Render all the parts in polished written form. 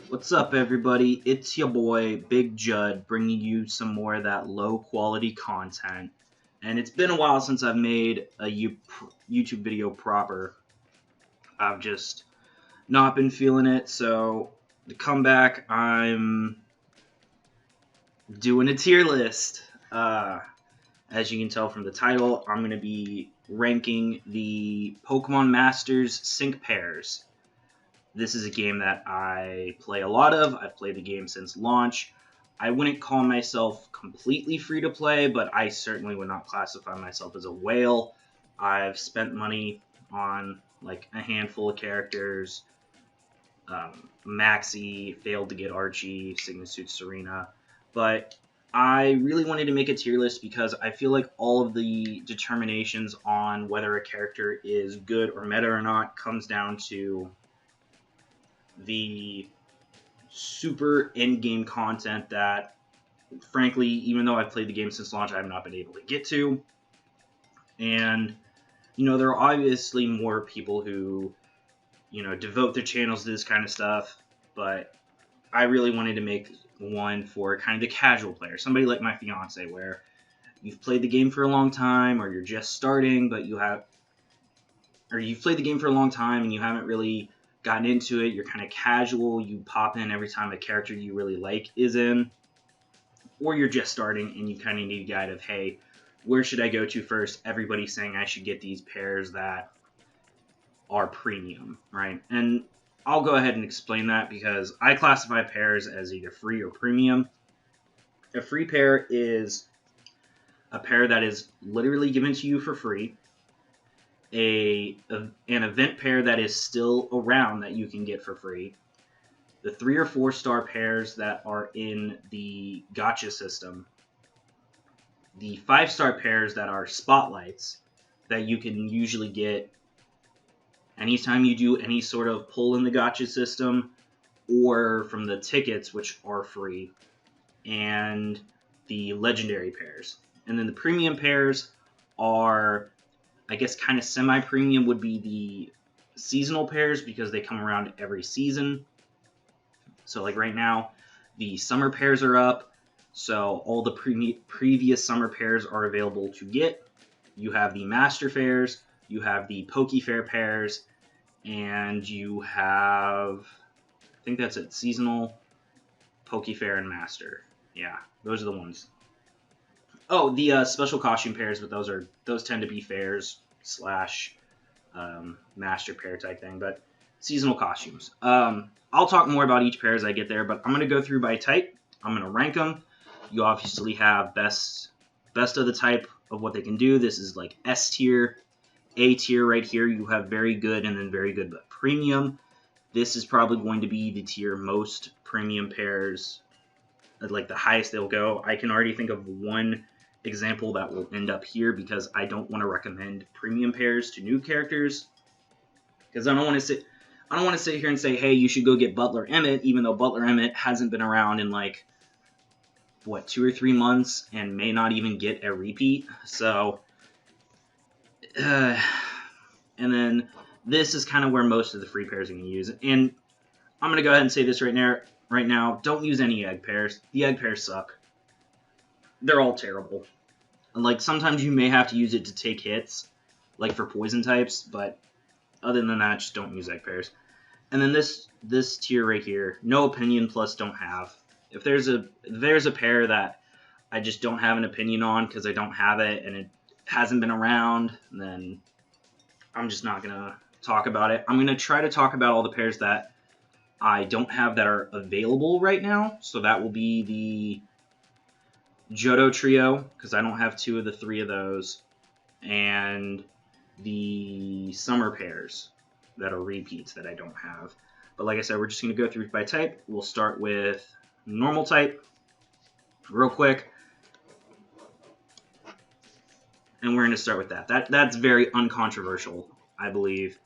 What's up, everybody? It's your boy, Big Judd, bringing you some more of that low-quality content. And it's been a while since I've made a YouTube video proper. I've just not been feeling it, so to come back, I'm doing a tier list. As you can tell from the title, I'm going to be ranking the Pokemon Masters Sync Pairs. This is a game that I play a lot of. I've played the game since launch. I wouldn't call myself completely free to play, but I certainly would not classify myself as a whale. I've spent money on like a handful of characters. Maxie, failed to get Archie, Sigma Suit Serena. But I really wanted to make a tier list because I feel like all of the determinations on whether a character is good or meta or not comes down to the super in-game content that, frankly, even though I've played the game since launch, I have not been able to get to. And, there are obviously more people who, devote their channels to this kind of stuff, but I really wanted to make one for kind of the casual player, somebody like my fiance, where you've played the game for a long time, or you're just starting, but you've played the game for a long time and you haven't really gotten into it, you're kind of casual, you pop in every time a character you really like is in, or you're just starting and you kind of need a guide of, hey, where should I go to first? Everybody's saying I should get these pairs that are premium, right? And I'll go ahead and explain that because I classify pairs as either free or premium. A free pair is a pair that is literally given to you for free. An event pair that is still around that you can get for free, the 3 or 4 star pairs that are in the gacha system, the 5-star pairs that are spotlights that you can usually get anytime you do any sort of pull in the gacha system or from the tickets, which are free, and the legendary pairs. And then the premium pairs are, I guess, kind of semi-premium would be the seasonal pairs because they come around every season. So like right now, the summer pairs are up. So all the previous summer pairs are available to get. You have the Master Fairs, you have the Pokefair pairs, and you have, I think that's it, Seasonal, Pokefair, and Master. Yeah, those are the ones. Oh, the special costume pairs, but those tend to be fairs / master pair type thing, but seasonal costumes. I'll talk more about each pair as I get there, but I'm going to go through by type. I'm going to rank them. You obviously have best of the type of what they can do. This is like S tier. A tier right here, you have very good and then very good but premium. This is probably going to be the tier most premium pairs, like the highest they'll go. I can already think of one example that will end up here because I don't want to recommend premium pairs to new characters because I don't want to sit here and say, hey, you should go get Butler Emmett, even though Butler Emmett hasn't been around in like 2 or 3 months and may not even get a repeat. So and then this is kind of where most of the free pairs are going to use it. And I'm going to go ahead and say this right now, don't use any egg pairs. The egg pairs suck. They're all terrible. Like, sometimes you may have to use it to take hits, like for poison types, but other than that, just don't use egg pairs. And then this tier right here, no opinion plus don't have. If there's a pair that I just don't have an opinion on because I don't have it and it hasn't been around, then I'm just not going to talk about it. I'm going to try to talk about all the pairs that I don't have that are available right now. So that will be the Johto Trio, because I don't have 2 of the 3 of those, and the Summer pairs that are repeats that I don't have. But like I said, we're just going to go through by type. We'll start with normal type real quick. And we're going to start with that. That's very uncontroversial, I believe.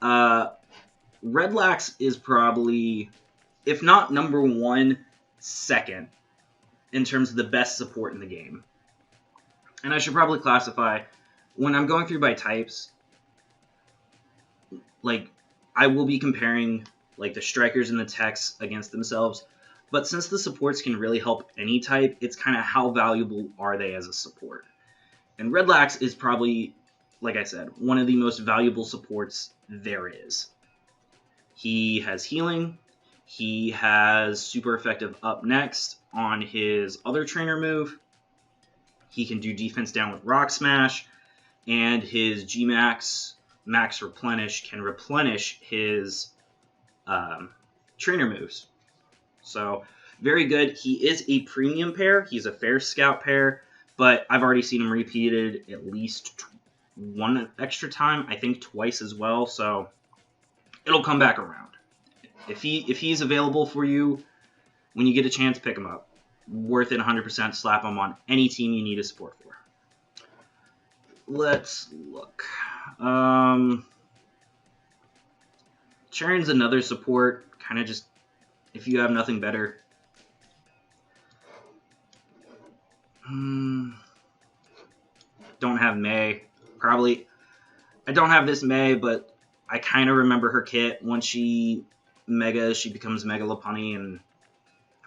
Redlax is probably, if not number 1, second in terms of the best support in the game. And I should probably classify, when I'm going through by types, like, I will be comparing like the strikers and the techs against themselves. But since the supports can really help any type, it's kind of how valuable are they as a support. And Redlax is probably, like I said, one of the most valuable supports there is. He has healing. He has super effective up next on his other trainer move. He can do defense down with Rock Smash. And his G-Max Max Replenish can replenish his trainer moves. So, very good. He is a premium pair. He's a fair scout pair. But I've already seen him repeated at least one extra time. I think twice as well. So, it'll come back around. If he's available for you, when you get a chance, pick him up. Worth it 100%. Slap him on any team you need a support for. Let's look. Charon's another support. Kind of just, if you have nothing better. Don't have May. Probably. I don't have this May, but I kind of remember her kit. Once she becomes Mega Lopunny, and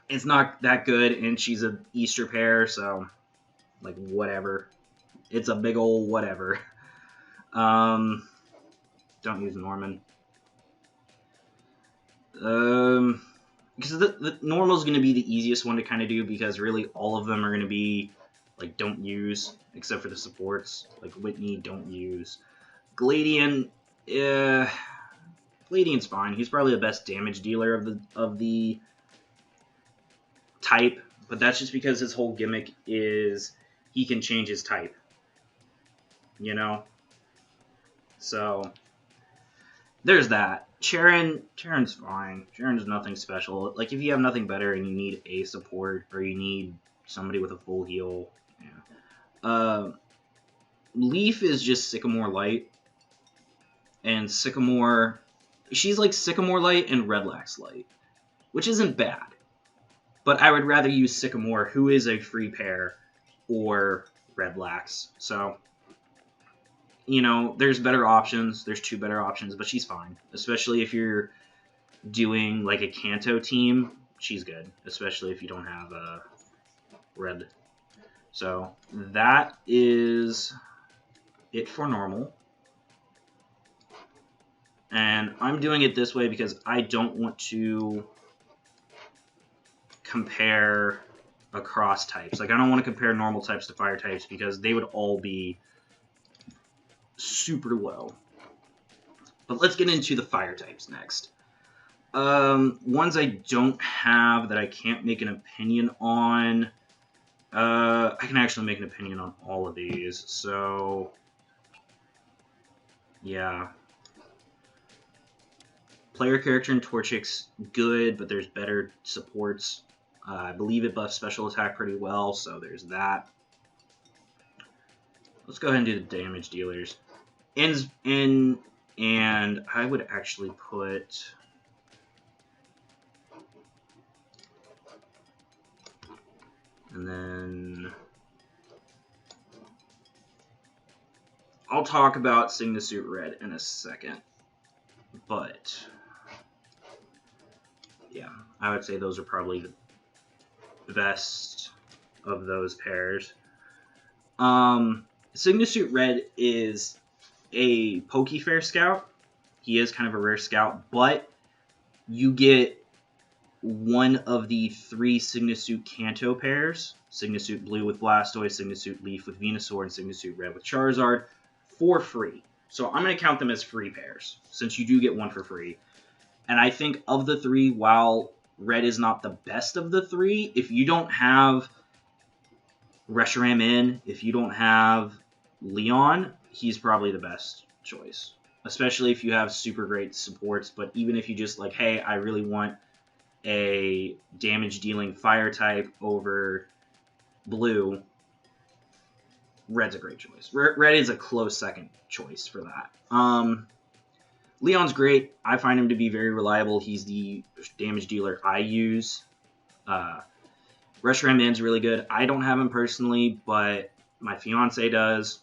it's not that good, and she's an Easter pair, so, like, whatever. It's a big ol' whatever. Don't use Norman. Because the normal is going to be the easiest one to kind of do, because really all of them are going to be, like, don't use, except for the supports. Like, Whitney, don't use. Gladian, Gladian's fine. He's probably the best damage dealer of the type, but that's just because his whole gimmick is he can change his type. You know? So, there's that. Charon's fine. Charon's nothing special. Like, if you have nothing better and you need a support, or you need somebody with a full heal, yeah. Leaf is just Sycamore Light. And Sycamore... She's like Sycamore Light and Redlax Light, which isn't bad. But I would rather use Sycamore, who is a free pair, or Redlax. So, you know, there's better options. There's two better options, but she's fine. Especially if you're doing, like, a Kanto team, she's good. Especially if you don't have a red. So, that is it for normal. And I'm doing it this way because I don't want to compare across types. Like, I don't want to compare normal types to fire types, because they would all be super low. But let's get into the fire types next. Ones I don't have that I can't make an opinion on. I can actually make an opinion on all of these. So, yeah. Player character in Torchic's good, but there's better supports. I believe it buffs special attack pretty well, so there's that. Let's go ahead and do the damage dealers. And I would actually put... And then... I'll talk about Signasuit Red in a second. But... yeah, I would say those are probably the best of those pairs. Signasuit Red is a Pokefair scout. He is kind of a rare scout, but you get one of the 3 Signasuit Kanto pairs. Signasuit Blue with Blastoise, Signasuit Leaf with Venusaur, and Signasuit Red with Charizard for free. So I'm going to count them as free pairs, since you do get one for free. And I think of the 3, while Red is not the best of the 3, if you don't have Reshiram in, if you don't have Leon, he's probably the best choice. Especially if you have super great supports, but even if you just like, hey, I really want a damage dealing fire type over blue, Red's a great choice. Red is a close second choice for that. Leon's great. I find him to be very reliable. He's the damage dealer I use. Reshiram Man's really good. I don't have him personally, but my fiance does.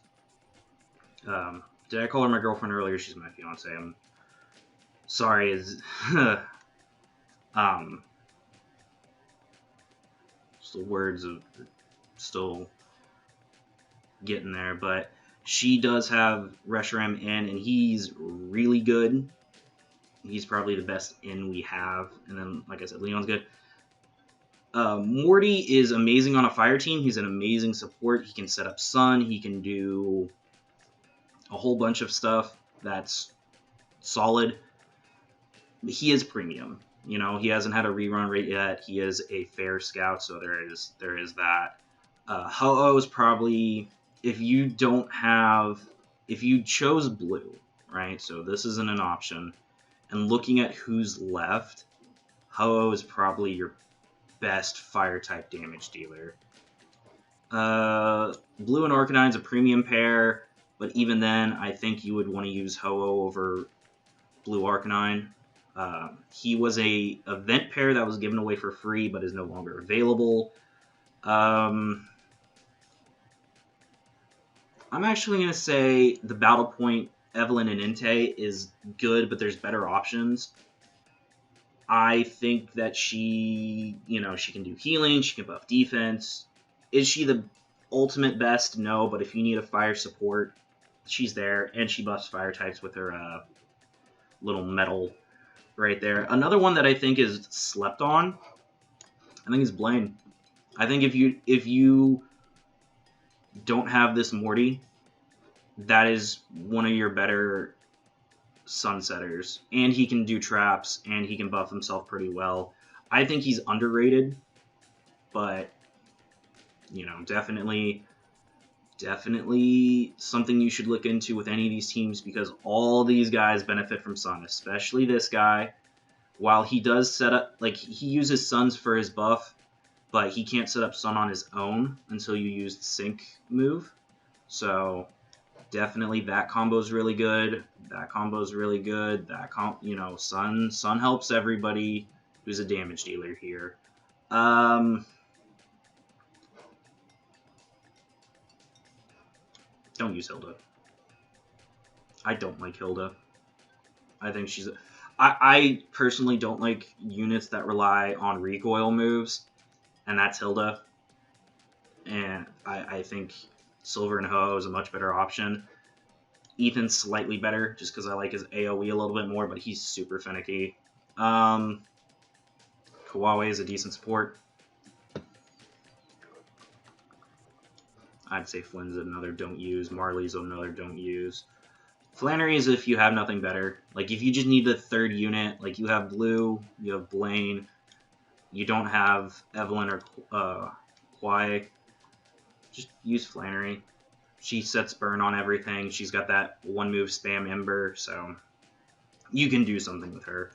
Did I call her my girlfriend earlier? She's my fiance. I'm sorry, is still words of still getting there, but she does have Reshiram in, and he's really good. He's probably the best in we have, and then like I said, Leon's good. Morty is amazing on a fire team. He's an amazing support. He can set up Sun. He can do a whole bunch of stuff that's solid. He is premium. You know, he hasn't had a rerun rate yet. He is a fair scout, so there is that. Ho-Oh is probably, if you chose blue, right? So this isn't an option. And looking at who's left, Ho-Oh is probably your best fire type damage dealer. Blue and Arcanine's a premium pair, but even then, I think you would want to use Ho-Oh over Blue Arcanine. He was a event pair that was given away for free, but is no longer available. I'm actually going to say the Battle Point Evelyn and Entei is good, but there's better options. I think that she can do healing, she can buff defense. Is she the ultimate best? No, but if you need a fire support, she's there, and she buffs fire types with her little metal right there. Another one that I think is slept on, I think, is Blaine. I think if you don't have this Morty, that is one of your better Sunsetters, and he can do traps, and he can buff himself pretty well. I think he's underrated, but definitely something you should look into with any of these teams, because all these guys benefit from Sun, especially this guy. While he does set up, like, he uses Suns for his buff, but he can't set up Sun on his own until you use the Sync move. So definitely that combo is really good. That combo is really good. Sun helps everybody who's a damage dealer here. Don't use Hilda. I don't like Hilda. I think she's... I personally don't like units that rely on recoil moves, and that's Hilda. And I think Silver and Ho is a much better option. Ethan's slightly better, just because I like his AoE a little bit more, but he's super finicky. Kawaii is a decent support. I'd say Flynn's another don't use. Marley's another don't use. Flannery is if you have nothing better. Like, if you just need the third unit, like, you have Blue, you have Blaine, you don't have Evelyn or Kwai, just use Flannery. She sets burn on everything. She's got that one move spam Ember, so you can do something with her.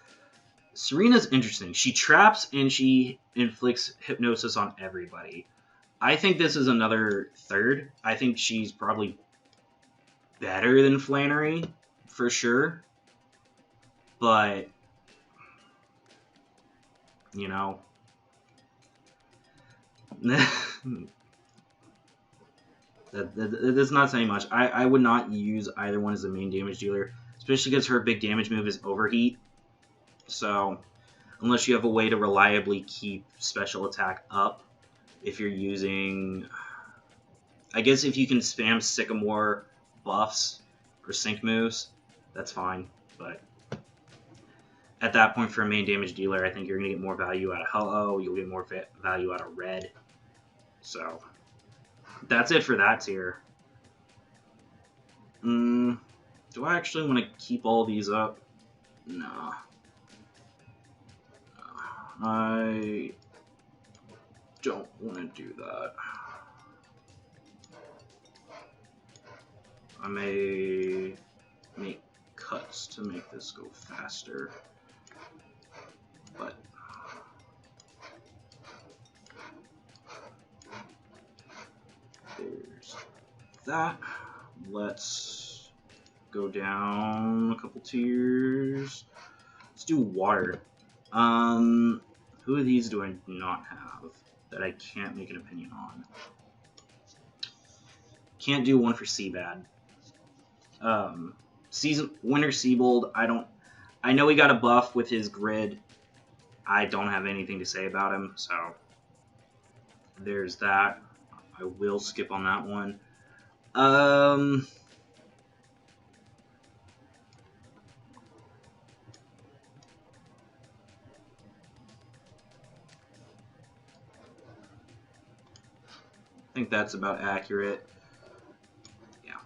Serena's interesting. She traps and she inflicts hypnosis on everybody. I think this is another third. I think she's probably better than Flannery, for sure. But, that's not saying much. I would not use either one as the main damage dealer, especially because her big damage move is Overheat. So, unless you have a way to reliably keep special attack up, if you're using... I guess if you can spam Sycamore buffs or sync moves, that's fine. But at that point, for a main damage dealer, I think you're going to get more value out of Ho-Oh. You'll get more value out of Red. So, that's it for that tier. Do I actually want to keep all these up? Nah. I don't want to do that. I may make cuts to make this go faster, but there's that. Let's go down a couple tiers. Let's do water. Who of these do I not have that I can't make an opinion on? Can't do one for Seabad. Winter Seabold, I know he got a buff with his grid. I don't have anything to say about him, so there's that. I will skip on that one. I think that's about accurate. Yeah.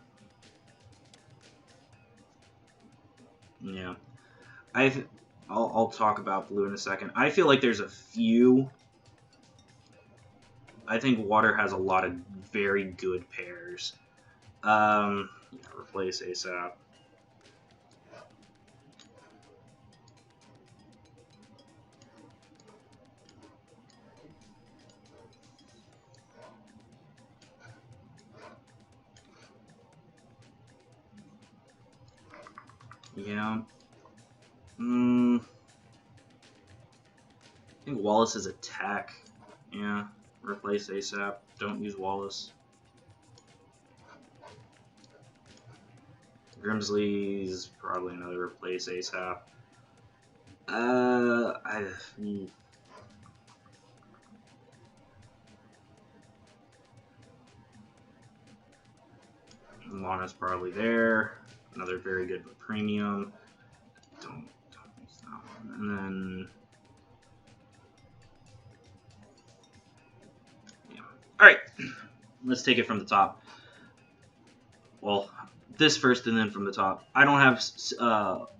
Yeah. I'll talk about blue in a second. I feel like there's a few. I think water has a lot of very good pairs. Yeah, replace ASAP. Yeah. I think Wallace is attack. Yeah. Replace ASAP. Don't use Wallace. Grimsley's probably another replace ASAP. Lana's probably there. Another very good but premium. Don't use that one. And then yeah. Alright. Let's take it from the top. Well, this first and then from the top. I don't have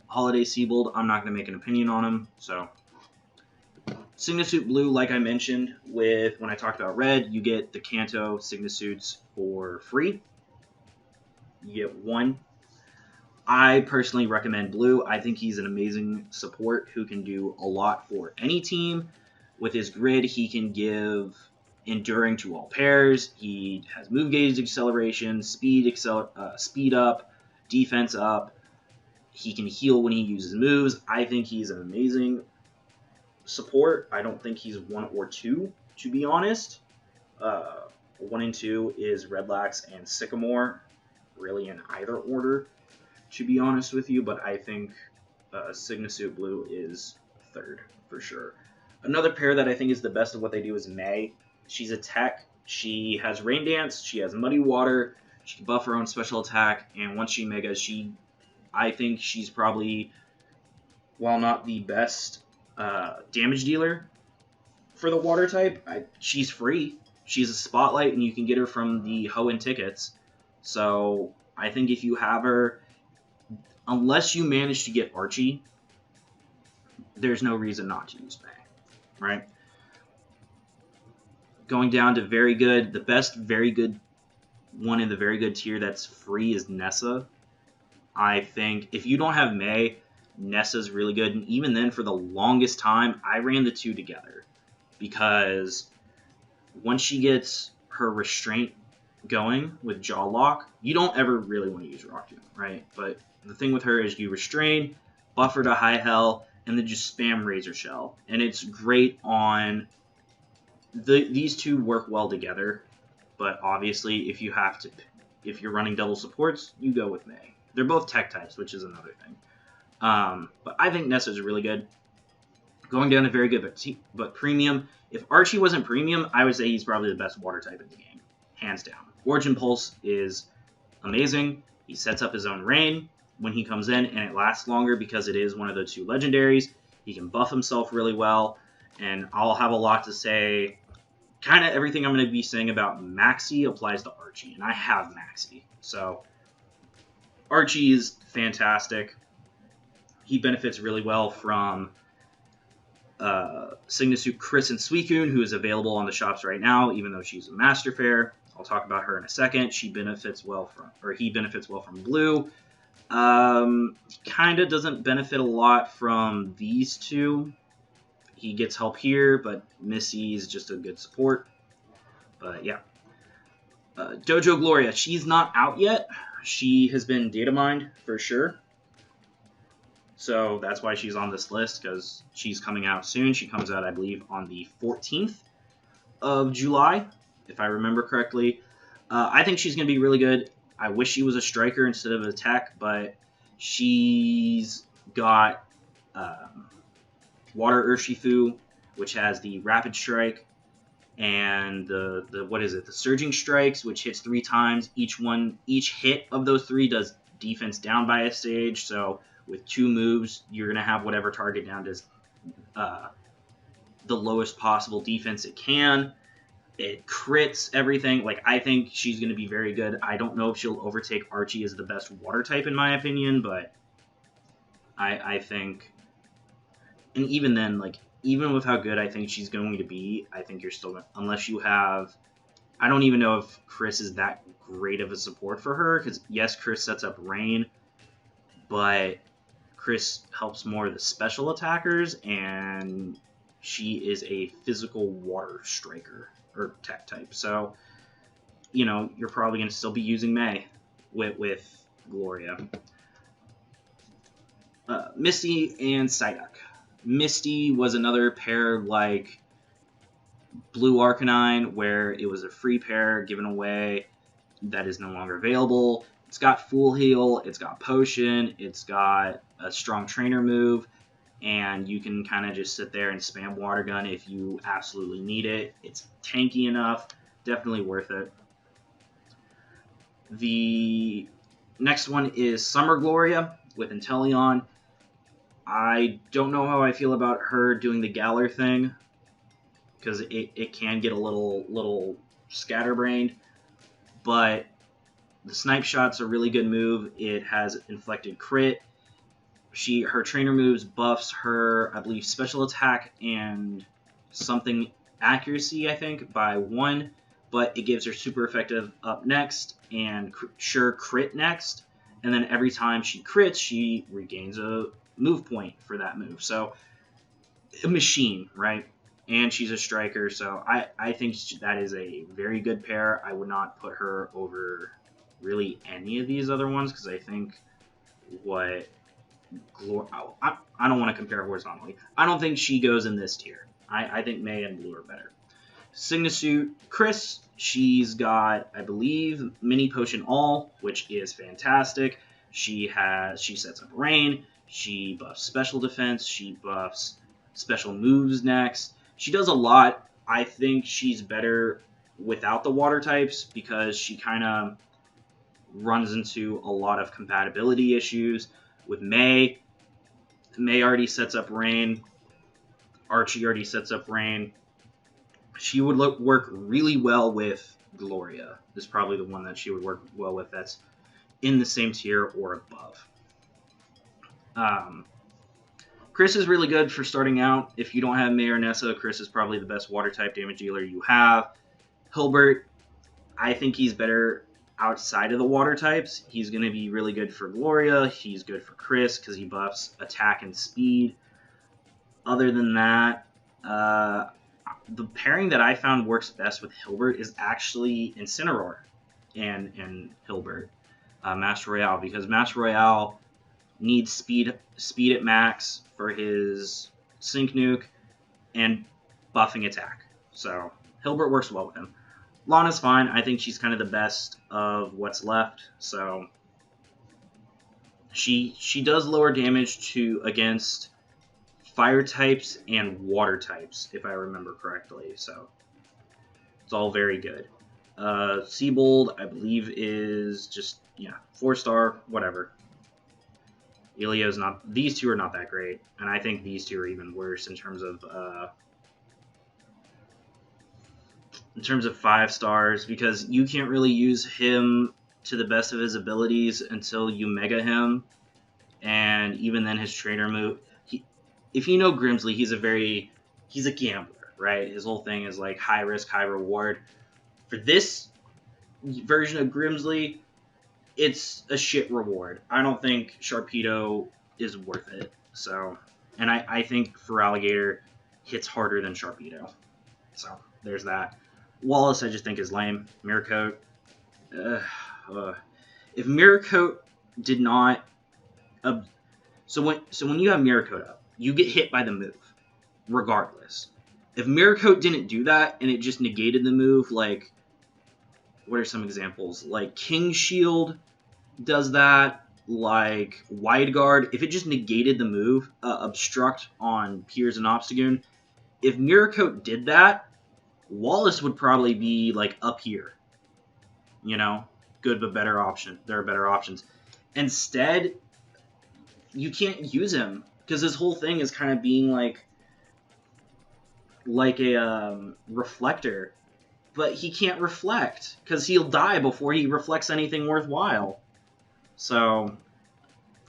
Holiday Seabold. I'm not going to make an opinion on him. So, Signasuit Blue, like I mentioned when I talked about red, you get the Kanto Signasuits for free. You get one. I personally recommend blue. I think he's an amazing support who can do a lot for any team. With his grid, he can give enduring to all pairs. He has move gauge acceleration, speed up, defense up. He can heal when he uses moves. I think he's an amazing support. I don't think he's 1 or 2, to be honest. 1 and 2 is Redlax and Sycamore, really in either order, to be honest with you, but I think Signasuit Blue is 3rd for sure. Another pair that I think is the best of what they do is May. She's a tech. She has Rain Dance. She has Muddy Water. She can buff her own special attack, and once she megas, I think she's probably, while not the best damage dealer for the water type, she's free. She's a spotlight, and you can get her from the Hoenn tickets. So I think if you have her, unless you manage to get Archie, there's no reason not to use May, right? Going down to very good, the best very good one in the very good tier that's free is Nessa. I think if you don't have May, Nessa's really good. And even then, for the longest time, I ran the two together. Because once she gets her restraint going with Jaw Lock, you don't ever really want to use Rocktoon, right? But the thing with her is you restrain, buffer to High Hell, and then just spam Razor Shell. And it's great on... These two work well together. But obviously, if you're running double supports, you go with May. They're both tech types, which is another thing. But I think Nessa's really good. Going down to very good, but premium. If Archie wasn't premium, I would say he's probably the best water type in the game. Hands down. Origin Pulse is amazing. He sets up his own rain when he comes in, and it lasts longer because it is one of the 2 legendaries. He can buff himself really well, and I'll have a lot to say. Kind of everything I'm going to be saying about Maxi applies to Archie, and I have Maxi. So, Archie is fantastic. He benefits really well from Signasuit Chris and Suicune, who is available on the shops right now, even though she's a Master Fair. I'll talk about her in a second. He benefits well from blue. Kind of doesn't benefit a lot from these two. He gets help here, but Missy is just a good support. But yeah. Dojo Gloria, she's not out yet. She has been data mined for sure. So that's why she's on this list, because she's coming out soon. She comes out, I believe, on the 14th of July, if I remember correctly. I think she's going to be really good. I wish she was a striker instead of a tech, but she's got Water Urshifu, which has the Rapid Strike, and the what is it? The Surging Strikes, which hits 3 times. Each hit of those 3 does defense down by a stage. So with 2 moves, you're gonna have whatever target down does the lowest possible defense it can. It crits everything. Like, I think she's going to be very good. I don't know if she'll overtake Archie as the best water type in my opinion, but I think, and even then, like, even with how good I think she's going to be, I think you're still, unless you have, I don't even know if Chris is that great of a support for her, because yes, Chris sets up Rain, but Chris helps more the special attackers, and she is a physical water striker or tech type. So, you know, you're probably going to still be using May with Gloria. Misty and Psyduck. Misty was another pair like Blue Arcanine, where it was a free pair given away that is no longer available. It's got Full Heal, it's got Potion, it's got a strong trainer move, and you can kind of just sit there and spam Water Gun if you absolutely need it. It's tanky enough, definitely worth it. The next one is Summer Gloria with Inteleon. I don't know how I feel about her doing the Galar thing, because it can get a little scatterbrained, but the Snipe Shot's a really good move. It has Inflected Crit. Her trainer moves buffs her, I believe, special attack and something accuracy, I think, by 1, but it gives her super effective up next and sure crit next, and then every time she crits, she regains a move point for that move. So, a machine, right? And she's a striker, so I think that is a very good pair. I would not put her over really any of these other ones, because I think what I don't want to compare horizontally. I don't think she goes in this tier. I think May and Blue are better. Signasuit Chris, she's got, I believe, Mini Potion All, which is fantastic. She sets up Rain, she buffs special defense, she buffs special moves next. She does a lot. I think she's better without the water types, because she kind of runs into a lot of compatibility issues with May. May already sets up Rain. Archie already sets up Rain. She would work really well with Gloria. This is probably the one that she would work well with that's in the same tier or above. Chris is really good for starting out. If you don't have May or Nessa, Chris is probably the best water type damage dealer you have. Hilbert, I think he's better outside of the water types. He's going to be really good for Gloria. He's good for Chris because he buffs attack and speed. Other than that, the pairing that I found works best with Hilbert is actually Incineroar and Hilbert, Master Royale, because Master Royale needs speed at max for his Sync Nuke and buffing attack. So Hilbert works well with him. Lana's fine. I think she's kind of the best of what's left. So she does lower damage against fire types and water types, if I remember correctly. So it's all very good. Seabold, I believe, is just 4-star, whatever. Elio's not. These two are not that great, and I think these two are even worse in terms of 5 stars, because you can't really use him to the best of his abilities until you mega him, and even then his trainer move. If you know Grimsley, he's a gambler, right? His whole thing is like high risk, high reward. For this version of Grimsley, it's a shit reward. I don't think Sharpedo is worth it. So, and I think Feraligatr hits harder than Sharpedo. So there's that. Wallace, I just think is lame. Mirror Coat. If Mirror Coat did not, so when you have Mirror Coat up, you get hit by the move, regardless. If Mirror Coat didn't do that and it just negated the move, like, what are some examples? Like King Shield does that. like Wide Guard, if it just negated the move, Obstruct on Piers and Obstagoon, if Mirror Coat did that, Wallace would probably be like up here. You know, good but better option. There are better options. Instead, you can't use him because his whole thing is kind of being like a reflector, but he can't reflect because he'll die before he reflects anything worthwhile. So,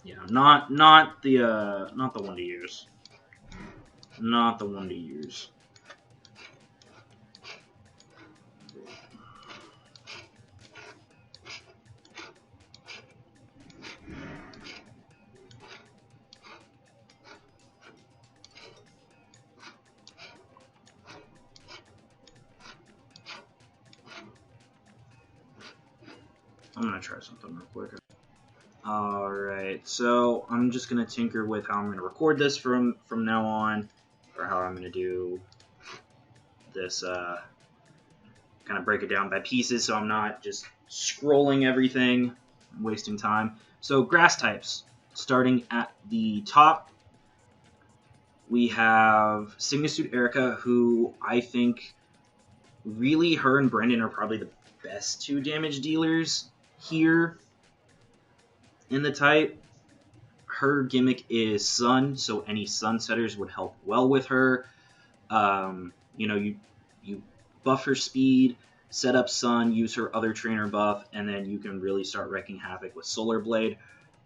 yeah, not the one to use. Not the one to use. I'm gonna try something real quick. Alright, so I'm just gonna tinker with how I'm gonna record this from now on, or how I'm gonna do this, kind of break it down by pieces so I'm not just scrolling everything, wasting time. So grass types, starting at the top, we have Signasuit Erica, who I think really her and Brendan are probably the best 2 damage dealers here in the type. Her gimmick is Sun, so any Sun setters would help well with her. You know, you buff her speed, set up Sun, use her other trainer buff, and then you can really start wreaking havoc with Solar Blade.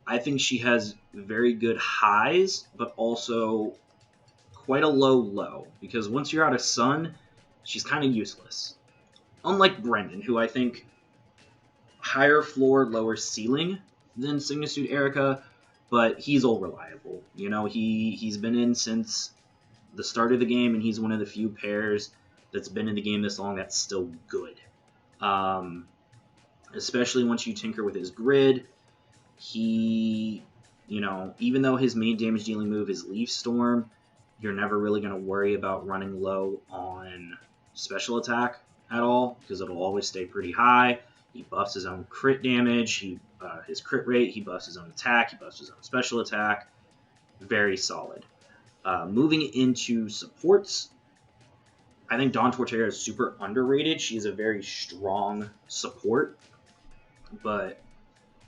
I think she has very good highs, but also quite a low, because once you're out of Sun, she's kind of useless. Unlike Brendan, who I think higher floor, lower ceiling than Signasuit Erica, but he's all reliable. You know, he's been in since the start of the game, and he's one of the few pairs that's been in the game this long that's still good. Especially once you tinker with his grid, he, you know, even though his main damage dealing move is Leaf Storm, you're never really going to worry about running low on special attack at all, because it'll always stay pretty high. He buffs his own crit damage, his crit rate, he buffs his own attack, he buffs his own special attack. Very solid. Moving into supports, I think Dawn Torterra is super underrated. She is a very strong support, but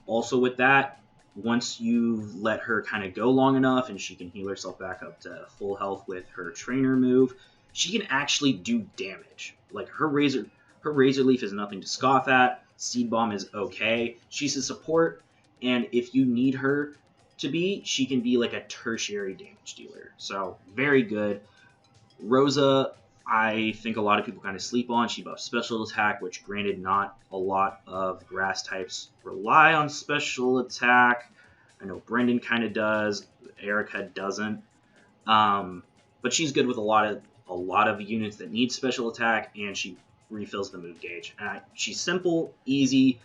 also with that, once you've let her kind of go long enough and she can heal herself back up to full health with her trainer move, she can actually do damage. Like her Razor Leaf is nothing to scoff at. Seed Bomb is okay. She's a support, and if you need her to be, she can be like a tertiary damage dealer. So very good. Rosa, I think a lot of people kind of sleep on. She buffs special attack, which granted not a lot of grass types rely on special attack. I know Brendan kind of does. Erica doesn't. But she's good with a lot of units that need special attack, and she refills the move gauge. She's simple, easy,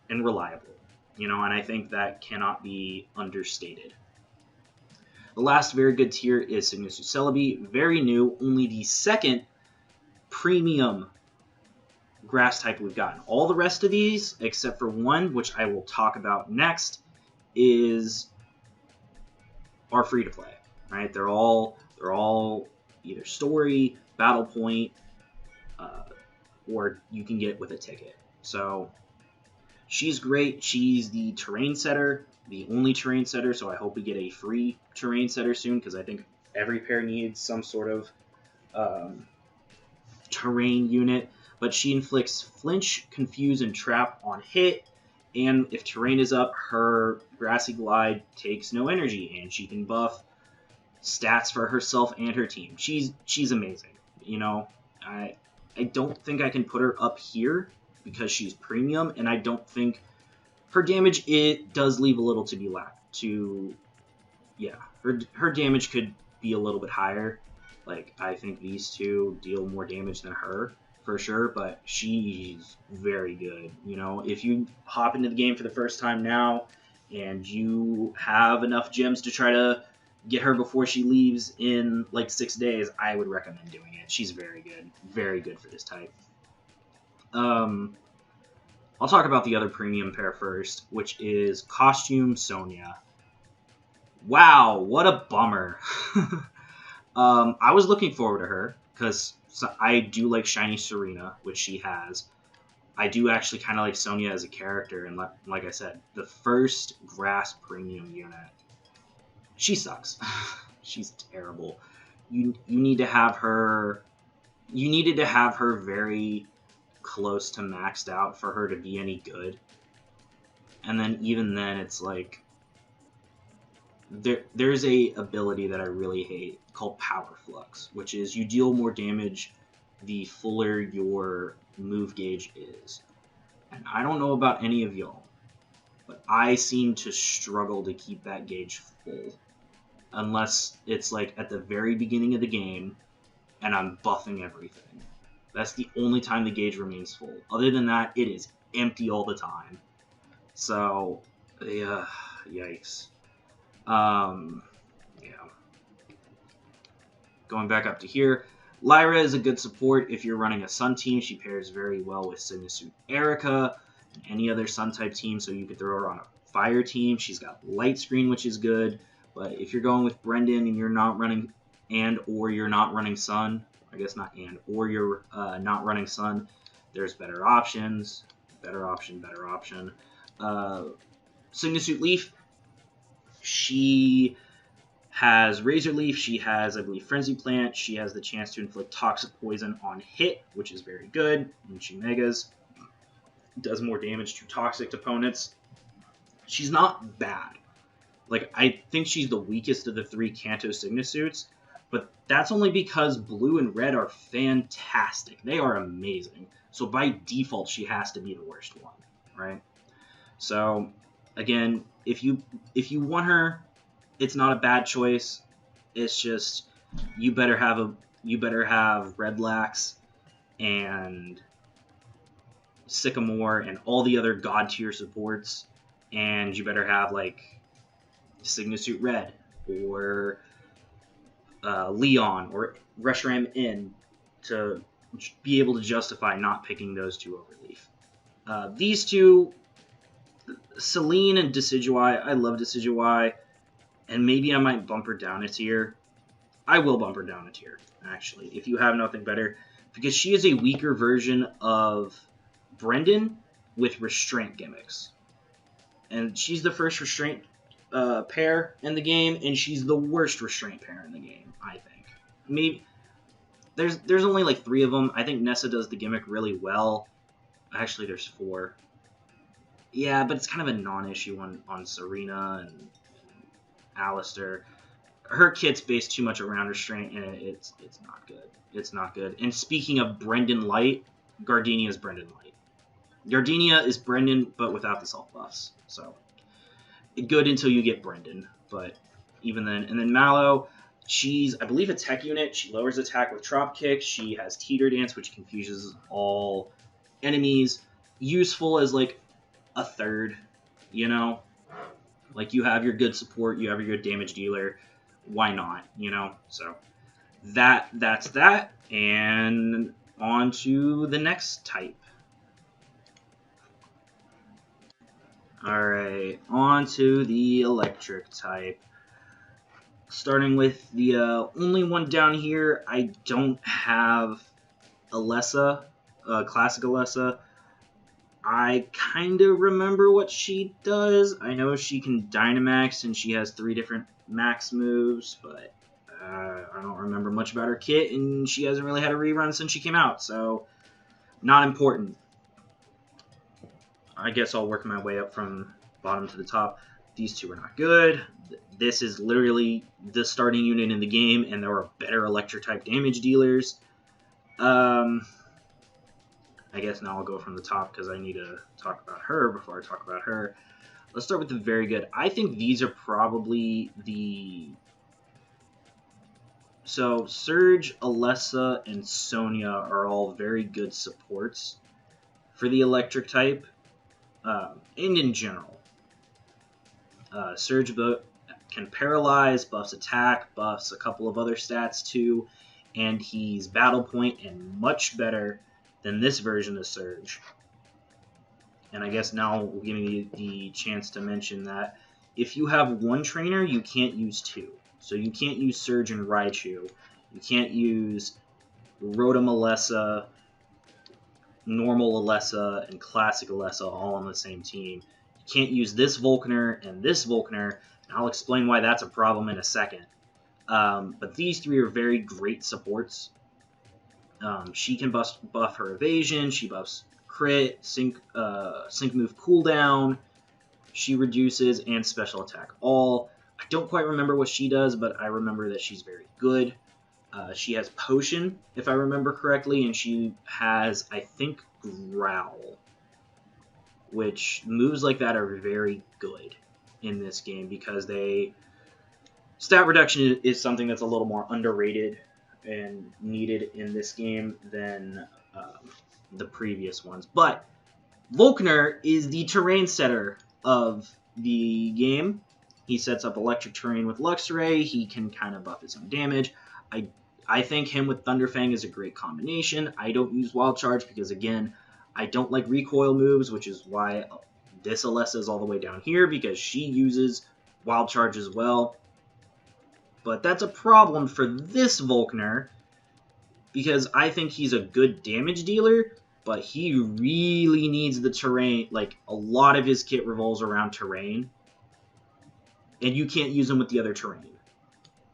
and reliable. You know, and I think that cannot be understated. The last very good tier is Signasuit Celebi. Very new, only the second premium grass type we've gotten. All the rest of these, except for one, which I will talk about next, are free to play. Right? They're all either story, battle point, or you can get it with a ticket. So she's great. She's the terrain setter, the only terrain setter, so I hope we get a free terrain setter soon, because I think every pair needs some sort of terrain unit. But she inflicts flinch, confuse, and trap on hit, and if terrain is up, her Grassy Glide takes no energy, and she can buff stats for herself and her team. She's amazing. You know, I don't think I can put her up here because she's premium, and I don't think her damage, it does leave a little to be left. Her damage could be a little bit higher. Like, I think these two deal more damage than her, for sure, but she's very good. You know, if you hop into the game for the first time now, and you have enough gems to try to get her before she leaves in, like, 6 days, I would recommend doing it. She's very good for this type. I'll talk about the other premium pair first, which is Costume Sonya. Wow, what a bummer. I was looking forward to her because I do like Shiny Serena, which she has. I do actually kind of like Sonya as a character, and like I said, the first Grass Premium unit, she sucks. She's terrible. You need to have her. You needed to have her very close to maxed out for her to be any good, and then even then, it's like there's a ability that I really hate called Power Flux, which is you deal more damage the fuller your move gauge is. And I don't know about any of y'all, but I seem to struggle to keep that gauge full. Unless it's like at the very beginning of the game and I'm buffing everything. That's the only time the gauge remains full. Other than that, it is empty all the time. So, yeah, yikes. Yeah. Going back up to here, Lyra is a good support if you're running a Sun team. She pairs very well with Sigma-Suit Erica and any other Sun type team, so you could throw her on a Fire team. She's got Light Screen, which is good, but if you're going with Brendan and you're not running or you're not running Sun, I guess not or you're not running Sun, there's better options. Better option. Sigma-Suit Leaf, she has Razor Leaf, she has, I believe, Frenzy Plant, she has the chance to inflict Toxic Poison on hit, which is very good, and she Megas. Does more damage to Toxic opponents. She's not bad. Like, I think she's the weakest of the 3 Kanto Sigma-Suits, but that's only because Blue and Red are fantastic. They are amazing. So by default, she has to be the worst one, right? So, again, if you want her, it's not a bad choice. It's just you better have Redlax and Sycamore and all the other god tier supports, and you better have like Sigma-Suit Red or Leon or Reshiram In to be able to justify not picking those 2 over Leaf. These 2, Celine and Decidueye, I love Decidueye, and maybe I might bump her down a tier. I will bump her down a tier, actually, if you have nothing better, because she is a weaker version of Brendan with restraint gimmicks. And she's the first restraint pair in the game, and she's the worst restraint pair in the game, I think. Maybe there's only like 3 of them. I think Nessa does the gimmick really well. Actually, there's 4. Yeah, but it's kind of a non-issue on Serena and Alistair. Her kit's based too much around restraint, and it's not good. It's not good. And speaking of Brendan Light, Gardenia is Brendan Light. Gardenia is Brendan, but without the self buffs. So, good until you get Brendan, but even then. And then Mallow, she's, I believe, a tech unit. She lowers attack with Trop Kick. She has Teeter Dance, which confuses all enemies. Useful as, like, a third, you know? Like, you have your good support, you have your good damage dealer. Why not, you know? So, that's that. And on to the next type. Alright, on to the electric type. Starting with the only one down here, I don't have Alessa, Classic Alessa. I kind of remember what she does. I know she can Dynamax, and she has 3 different max moves, but I don't remember much about her kit, and she hasn't really had a rerun since she came out, so not important. I guess I'll work my way up from bottom to the top. These 2 are not good. This is literally the starting unit in the game, and there are better electric-type damage dealers. I guess now I'll go from the top because I need to talk about her before I talk about her. Let's start with the very good. I think these are probably the... So, Surge, Alessa, and Sonya are all very good supports for the electric type, and in general. Surge can paralyze, buffs attack, buffs a couple of other stats too, and he's battle point and much better than this version of Surge. and I guess now we'll give me the chance to mention that if you have one trainer, you can't use two. So you can't use Surge and Raichu. You can't use Rotom Alessa, normal Alessa, and classic Alessa all on the same team. You can't use this Volkner and this Volkner, and I'll explain why that's a problem in a second. But these three are very great supports. She can buff her evasion, she buffs crit, sync move cooldown, she reduces, and special attack all. I don't quite remember what she does, but I remember that she's very good. She has Potion, if I remember correctly, and she has, I think, Growl, which moves like that are very good in this game because stat reduction is something that's a little more underrated and needed in this game than the previous ones. But Volkner is the terrain setter of the game. He sets up electric terrain with Luxray. He can kind of buff his own damage. I think him with Thunderfang is a great combination. I don't use Wild Charge because, again, I don't like recoil moves, which is why this Alessa is all the way down here, because she uses Wild Charge as well. But that's a problem for this Volkner, because I think he's a good damage dealer, but he really needs the terrain. Like, a lot of his kit revolves around terrain, and you can't use him with the other terrain.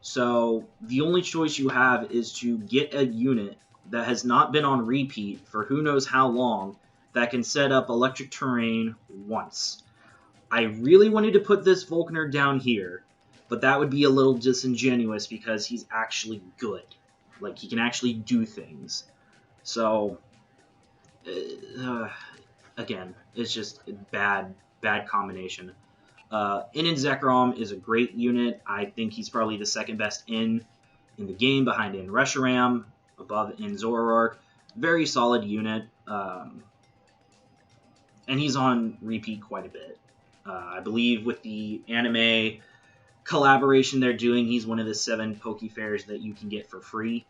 So the only choice you have is to get a unit that has not been on repeat for who knows how long that can set up electric terrain once. I really wanted to put this Volkner down here, but that would be a little disingenuous because he's actually good. Like, he can actually do things. So, again, it's just a bad combination. Inin Zekrom is a great unit. I think he's probably the second best in the game, behind In Reshiram, above In Zoroark. Very solid unit, and he's on repeat quite a bit. I believe with the anime collaboration they're doing, he's one of the 7 Pokefairs that you can get for free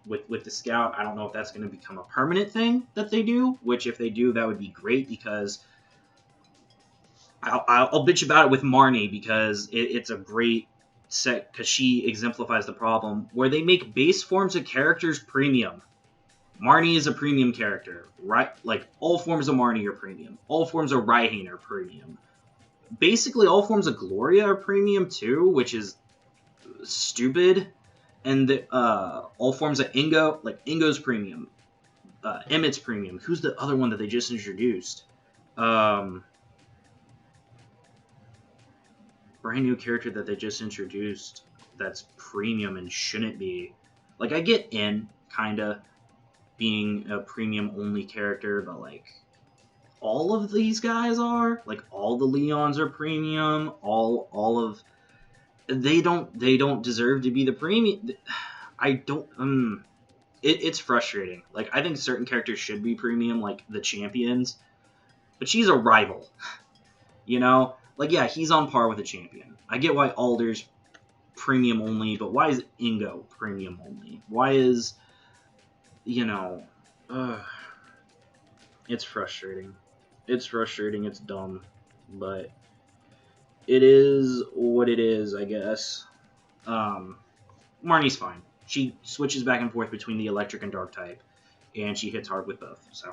with the Scout. I don't know if that's going to become a permanent thing that they do, which if they do, that would be great, because I'll bitch about it with Marnie, because it's a great set, because she exemplifies the problem where they make base forms of characters premium. Marnie is a premium character, right? Like, all forms of Marnie are premium. All forms of Raihan are premium. Basically, all forms of Gloria are premium too, which is stupid. And all forms of Ingo, like Ingo's premium. Emmett's premium. Who's the other one that they just introduced? Brand new character that they just introduced that's premium and shouldn't be. Like, I get In, kinda, being a premium only character, but like, all of these guys are? Like, all the Leons are premium, they don't deserve to be the premium. It's frustrating. Like, I think certain characters should be premium, like the champions, but she's a rival. You know? Like, yeah, he's on par with a champion. I get why Alder's premium only, but why is Ingo premium only? Why is, it's frustrating. It's frustrating, it's dumb, but it is what it is, I guess. Marnie's fine. She switches back and forth between the electric and dark type, and she hits hard with both, so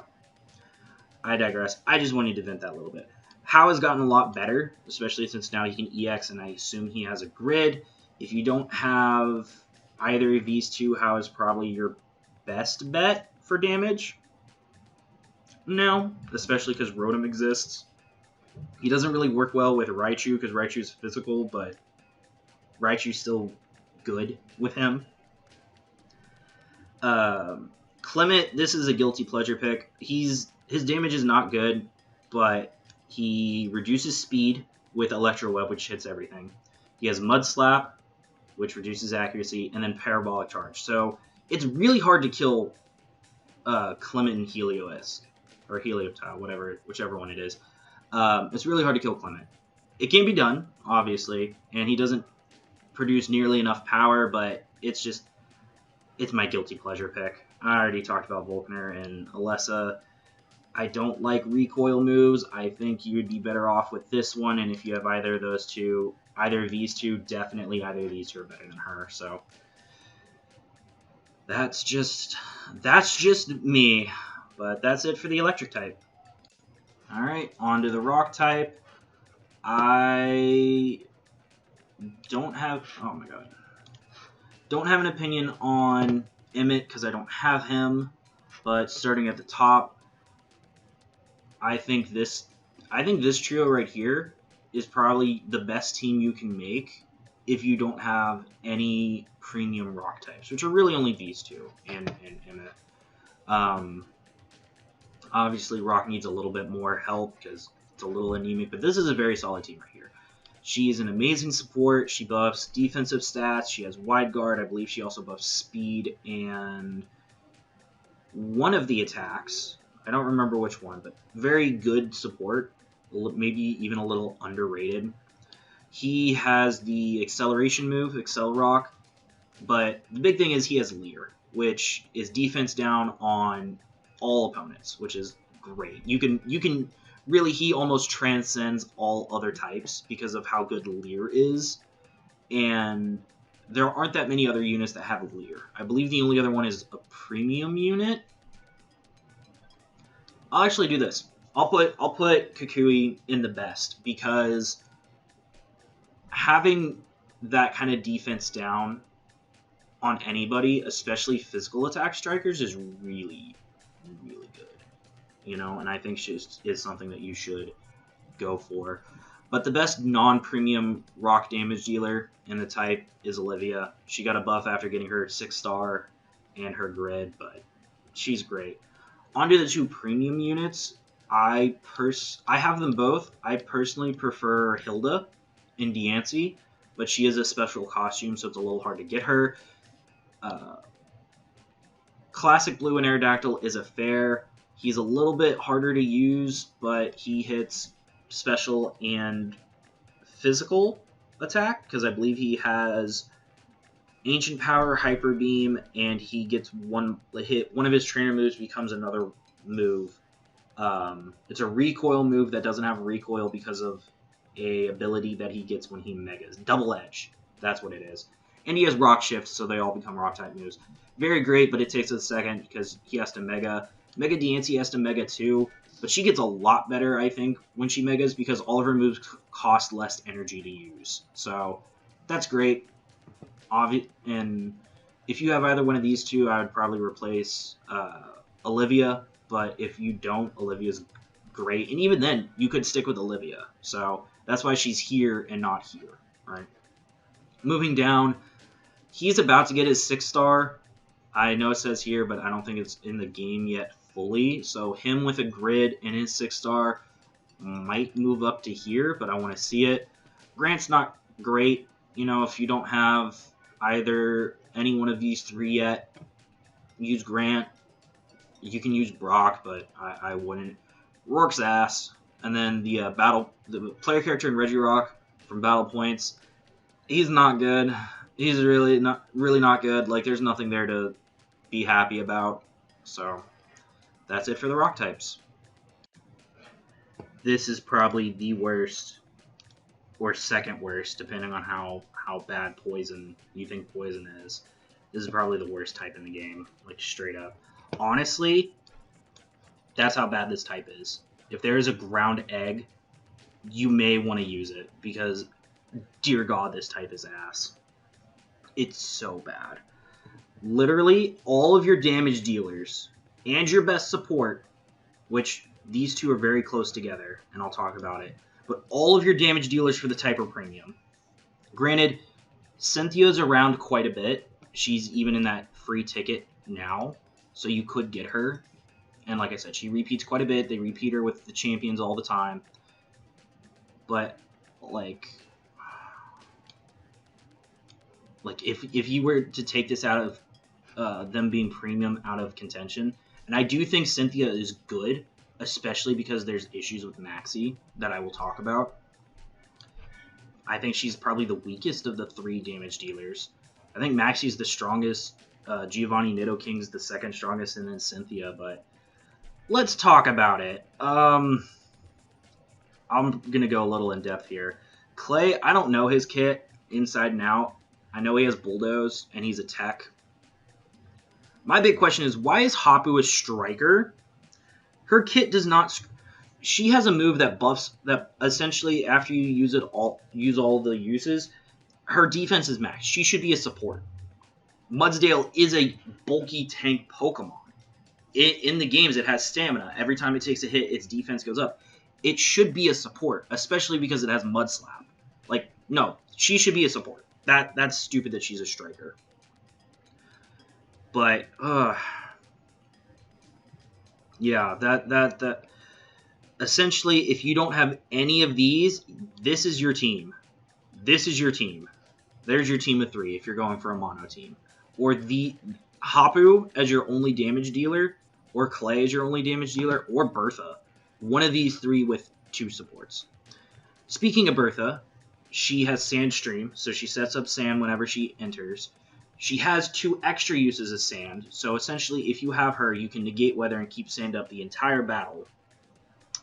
I digress. I just wanted to vent that a little bit. Hao has gotten a lot better, especially since now he can EX, and I assume he has a grid. If you don't have either of these two, Hao is probably your best bet for damage. No, especially because Rotom exists. He doesn't really work well with Raichu because Raichu's physical, but Raichu's still good with him. Clement, this is a guilty pleasure pick. His damage is not good, but he reduces speed with Electro Web, which hits everything. He has Mud Slap, which reduces accuracy, and then Parabolic Charge. So it's really hard to kill Clement and Heliolisk, or Helioptile, whichever one it is. It's really hard to kill Clement. It can be done, obviously, and he doesn't produce nearly enough power, but it's my guilty pleasure pick. I already talked about Volkner and Alessa. I don't like recoil moves. I think you would be better off with this one, and if you have either of those two, either of these two, definitely either of these two are better than her. So that's just me. But that's it for the electric type. Alright, on to the rock type. I don't have... oh my god. Don't have an opinion on Emmett because I don't have him. But starting at the top, I think this trio right here is probably the best team you can make if you don't have any premium rock types, which are really only these two and Emmett. Obviously, Rock needs a little bit more help because it's a little anemic, but this is a very solid team right here. She is an amazing support. She buffs defensive stats. She has wide guard. I believe she also buffs speed and one of the attacks. I don't remember which one, but very good support. Maybe even a little underrated. He has the acceleration move, Accel Rock, but the big thing is he has Leer, which is defense down on all opponents, which is great. You can really, he almost transcends all other types because of how good Leer is, and there aren't that many other units that have Leer. I believe the only other one is a premium unit. I'll actually do this. I'll put Kukui in the best because having that kind of defense down on anybody, especially physical attack strikers, is really, really good. You know, and I think she is something that you should go for. But the best non-premium rock damage dealer in the type is Olivia. She got a buff after getting her 6-star and her grid, but she's great. Onto the two premium units, I have them both. I personally prefer Hilda in Diancie, but she is a special costume, so it's a little hard to get her. Classic Blue and Aerodactyl is a fair. He's a little bit harder to use, but he hits special and physical attack, because I believe he has Ancient Power, Hyper Beam, and he gets one hit. One of his trainer moves becomes another move. It's a recoil move that doesn't have recoil because of a ability that he gets when he megas. Double Edge. That's what it is. And he has Rock Shift, so they all become Rock-type moves. Very great, but it takes a second because he has to Mega. Mega Diancie has to Mega too, but she gets a lot better, I think, when she Megas because all of her moves cost less energy to use. So that's great. And if you have either one of these two, I would probably replace Olivia. But if you don't, Olivia's great. And even then, you could stick with Olivia. So that's why she's here and not here, right? Moving down, he's about to get his 6-star. I know it says here, but I don't think it's in the game yet fully. So him with a grid and his 6-star might move up to here, but I want to see it. Grant's not great. You know, if you don't have either any one of these three yet, use Grant. You can use Brock, but I wouldn't. Rourke's ass. And then the player character in Regirock from Battle Points. He's not good. He's really not good. Like, there's nothing there to be happy about. So that's it for the rock types. This is probably the worst or second worst, depending on how bad Poison you think Poison is. This is probably the worst type in the game, like straight up. Honestly, that's how bad this type is. If there is a ground egg, you may want to use it because, dear God, this type is ass. It's so bad. Literally, all of your damage dealers and your best support, which these two are very close together, and I'll talk about it, but all of your damage dealers for the type are premium. Granted, Cynthia's around quite a bit. She's even in that free ticket now, so you could get her. And like I said, she repeats quite a bit. They repeat her with the champions all the time. But, like if you were to take this out of them being premium out of contention, and I do think Cynthia is good, especially because there's issues with Maxi that I will talk about. I think she's probably the weakest of the three damage dealers. I think Maxi's the strongest. Giovanni Nidoking's the second strongest, and then Cynthia. But let's talk about it. I'm gonna go a little in depth here. Clay, I don't know his kit inside and out. I know he has bulldoze and he's a tech. My big question is, why is Hapu a striker? Her kit does not. She has a move that buffs that essentially after you use all the uses, her defense is max. She should be a support. Mudsdale is a bulky tank Pokemon. In the games, it has stamina. Every time it takes a hit, its defense goes up. It should be a support, especially because it has Mud Slap. Like, no, she should be a support. That's stupid that she's a striker. But, yeah, that essentially, if you don't have any of these, this is your team. This is your team. There's your team of 3 if you're going for a mono team. Or the Hapu as your only damage dealer, or Clay as your only damage dealer, or Bertha. One of these 3 with 2 supports. Speaking of Bertha, she has Sand Stream, so she sets up sand whenever she enters. She has 2 extra uses of sand, so essentially if you have her, you can negate weather and keep sand up the entire battle.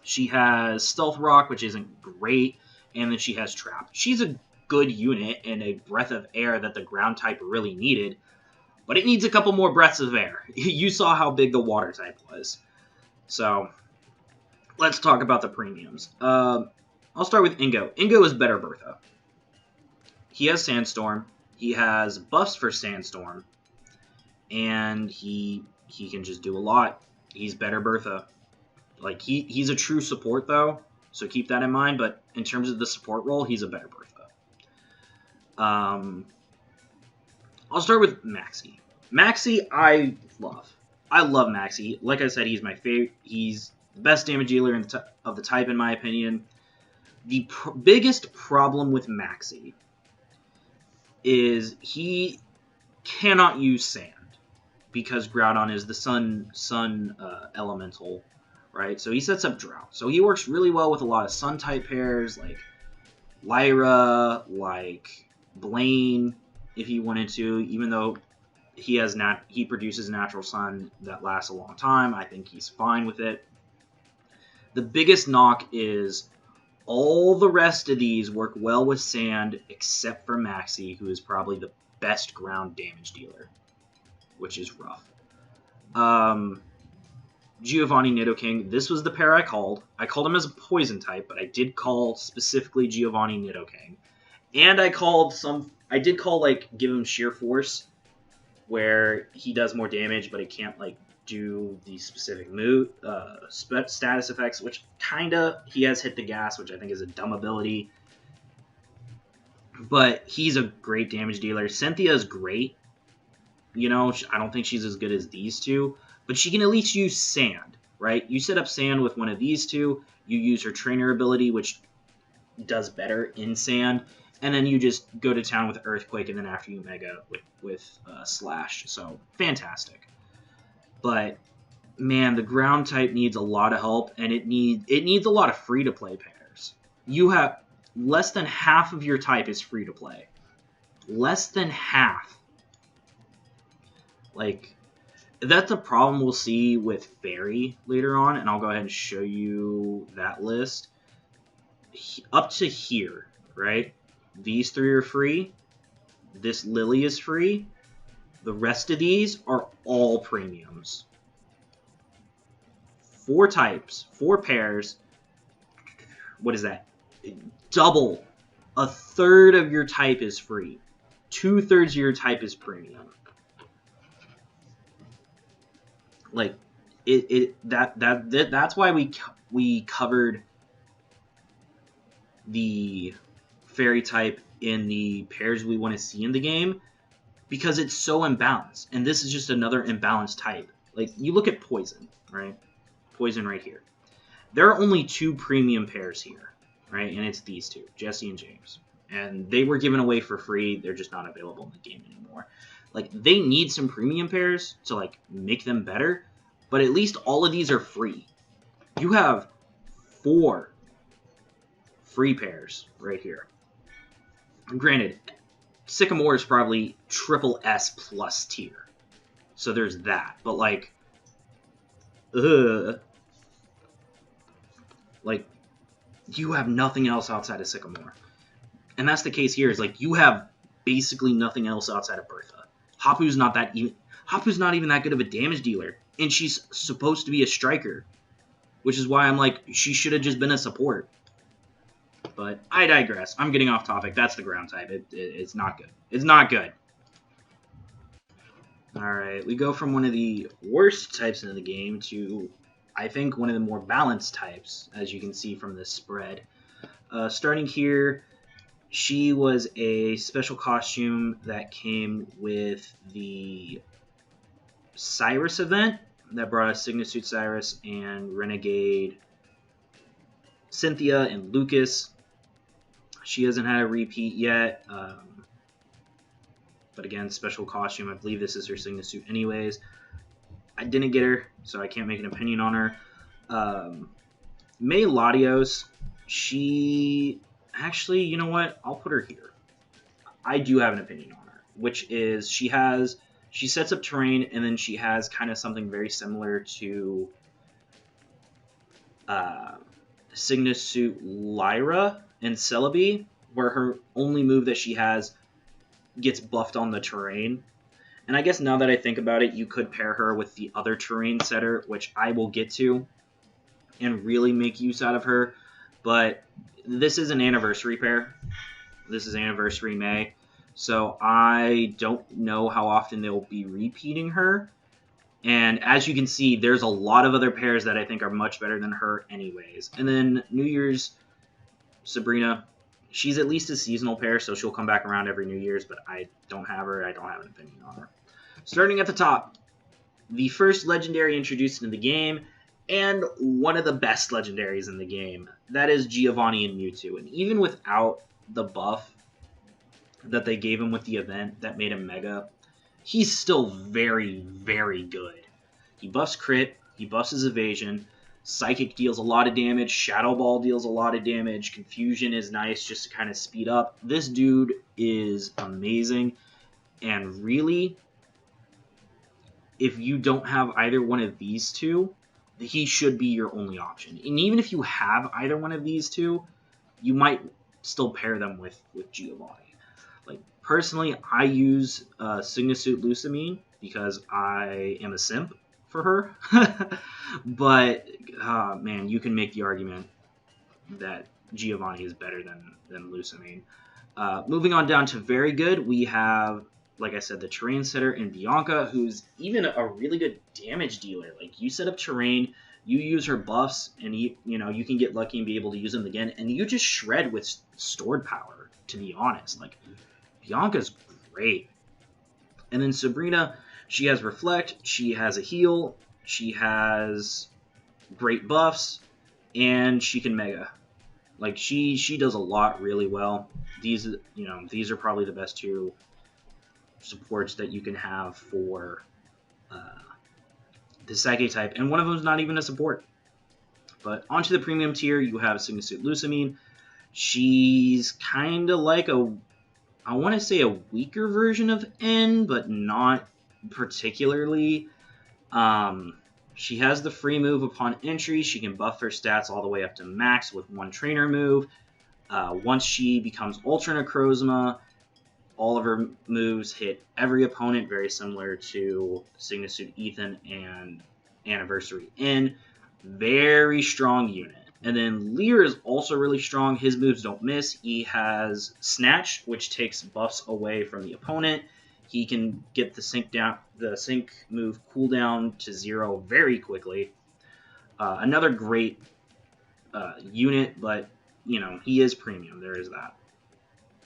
She has Stealth Rock, which isn't great, and then she has Trap. She's a good unit and a breath of air that the ground type really needed, but it needs a couple more breaths of air. You saw how big the water type was. So, let's talk about the premiums. I'll start with Ingo. Ingo is better Bertha. He has Sandstorm. He has buffs for Sandstorm. And he can just do a lot. He's better Bertha. Like, he's a true support, though, so keep that in mind. But in terms of the support role, he's a better Bertha. I'll start with Maxie. Maxie, I love. I love Maxie. Like I said, he's my favorite. He's the best damage dealer of the type, in my opinion. The biggest problem with Maxie is he cannot use sand because Groudon is the sun elemental, right? So he sets up Drought. So he works really well with a lot of sun type pairs like Lyra, like Blaine, if he wanted to. Even though he produces natural sun that lasts a long time, I think he's fine with it. The biggest knock is all the rest of these work well with sand except for Maxie, who is probably the best ground damage dealer, which is rough. Giovanni Nidoking, this was the pair I called. I called him as a poison type, but I did call specifically Giovanni Nidoking. And I did call, like, give him Sheer Force, where he does more damage, but he can't, like, do the specific status effects, which kinda, he has Hit the Gas, which I think is a dumb ability. But he's a great damage dealer. Cynthia is great. You know, I don't think she's as good as these two, but she can at least use sand, right? You set up sand with one of these two, you use her trainer ability, which does better in sand, and then you just go to town with Earthquake, and then after you Mega with Slash. So, fantastic. But, man, the ground type needs a lot of help, and it needs a lot of free-to-play pairs. You have less than half of your type is free-to-play. Less than half. Like, that's a problem we'll see with Fairy later on, and I'll go ahead and show you that list. Up to here, right? These 3 are free. This Lily is free. The rest of these are all premiums. 4 types, 4 pairs. What is that? Double. A third of your type is free. 2/3 of your type is premium. Like, that's why we covered the Fairy type in the pairs we want to see in the game, because it's so imbalanced, and this is just another imbalanced type. Like, you look at Poison, right? Poison right here. There are only 2 premium pairs here, right? And it's these 2, Jesse and James. And they were given away for free. They're just not available in the game anymore. Like, they need some premium pairs to, like, make them better, but at least all of these are free. You have 4 free pairs right here. And granted, Sycamore is probably triple S plus tier. So there's that. But, like, Like, you have nothing else outside of Sycamore. And that's the case here, is like, you have basically nothing else outside of Bertha. Hapu's not even that good of a damage dealer. And she's supposed to be a striker. Which is why I'm like, she should have just been a support. But I digress. I'm getting off topic. That's the ground type. It's not good. It's not good. Alright, we go from one of the worst types in the game to, I think, one of the more balanced types, as you can see from this spread. Starting here, she was a special costume that came with the Cyrus event that brought us Signasuit Cyrus and Renegade Cynthia and Lucas. She hasn't had a repeat yet, but again, special costume. I believe this is her Signasuit anyways. I didn't get her, so I can't make an opinion on her. May Latios, she... Actually, you know what? I'll put her here. I do have an opinion on her, which is she sets up terrain, and then she has kind of something very similar to Signasuit Lyra and Celebi, where her only move that she has gets buffed on the terrain. And I guess now that I think about it, you could pair her with the other terrain setter, which I will get to, and really make use out of her. But this is an anniversary pair. This is Anniversary May. So I don't know how often they'll be repeating her. And as you can see, there's a lot of other pairs that I think are much better than her anyways. And then New Year's, Sabrina. She's at least a seasonal pair, so she'll come back around every New Year's, but I don't have her. I don't have an opinion on her. Starting at the top, the first legendary introduced into the game, and one of the best legendaries in the game. That is Giovanni and Mewtwo. And even without the buff that they gave him with the event that made him Mega, he's still very, very good. He buffs crit, he buffs his evasion, Psychic deals a lot of damage, Shadow Ball deals a lot of damage, Confusion is nice just to kind of speed up. This dude is amazing, and really, if you don't have either one of these two, he should be your only option. And even if you have either one of these two, you might still pair them with Giovanni. Like, personally, I use Signasuit Lusamine because I am a simp for her. But, man, you can make the argument that Giovanni is better than Lusamine. Moving on down to very good, we have, like I said, the terrain setter in Bianca, who's even a really good damage dealer. Like, you set up terrain, you use her buffs, and you can get lucky and be able to use them again, and you just shred with stored power, to be honest. Like, Bianca's great. And then Sabrina, she has Reflect, she has a heal, she has great buffs, and she can Mega. Like, she does a lot really well. These are probably the best two supports that you can have for the Sake type, and one of them is not even a support. But onto the premium tier, you have Signasuit Lusamine. She's kind of like I want to say a weaker version of N, but not particularly. She has the free move upon entry. She can buff her stats all the way up to max with one trainer move. Once she becomes Ultra Necrozma, all of her moves hit every opponent, very similar to Signasuit Ethan and Anniversary N. Very strong unit. And then Lear is also really strong. His moves don't miss. He has Snatch, which takes buffs away from the opponent. He can get the sync move cooldown to 0 very quickly. Another great unit, but he is premium. There is that.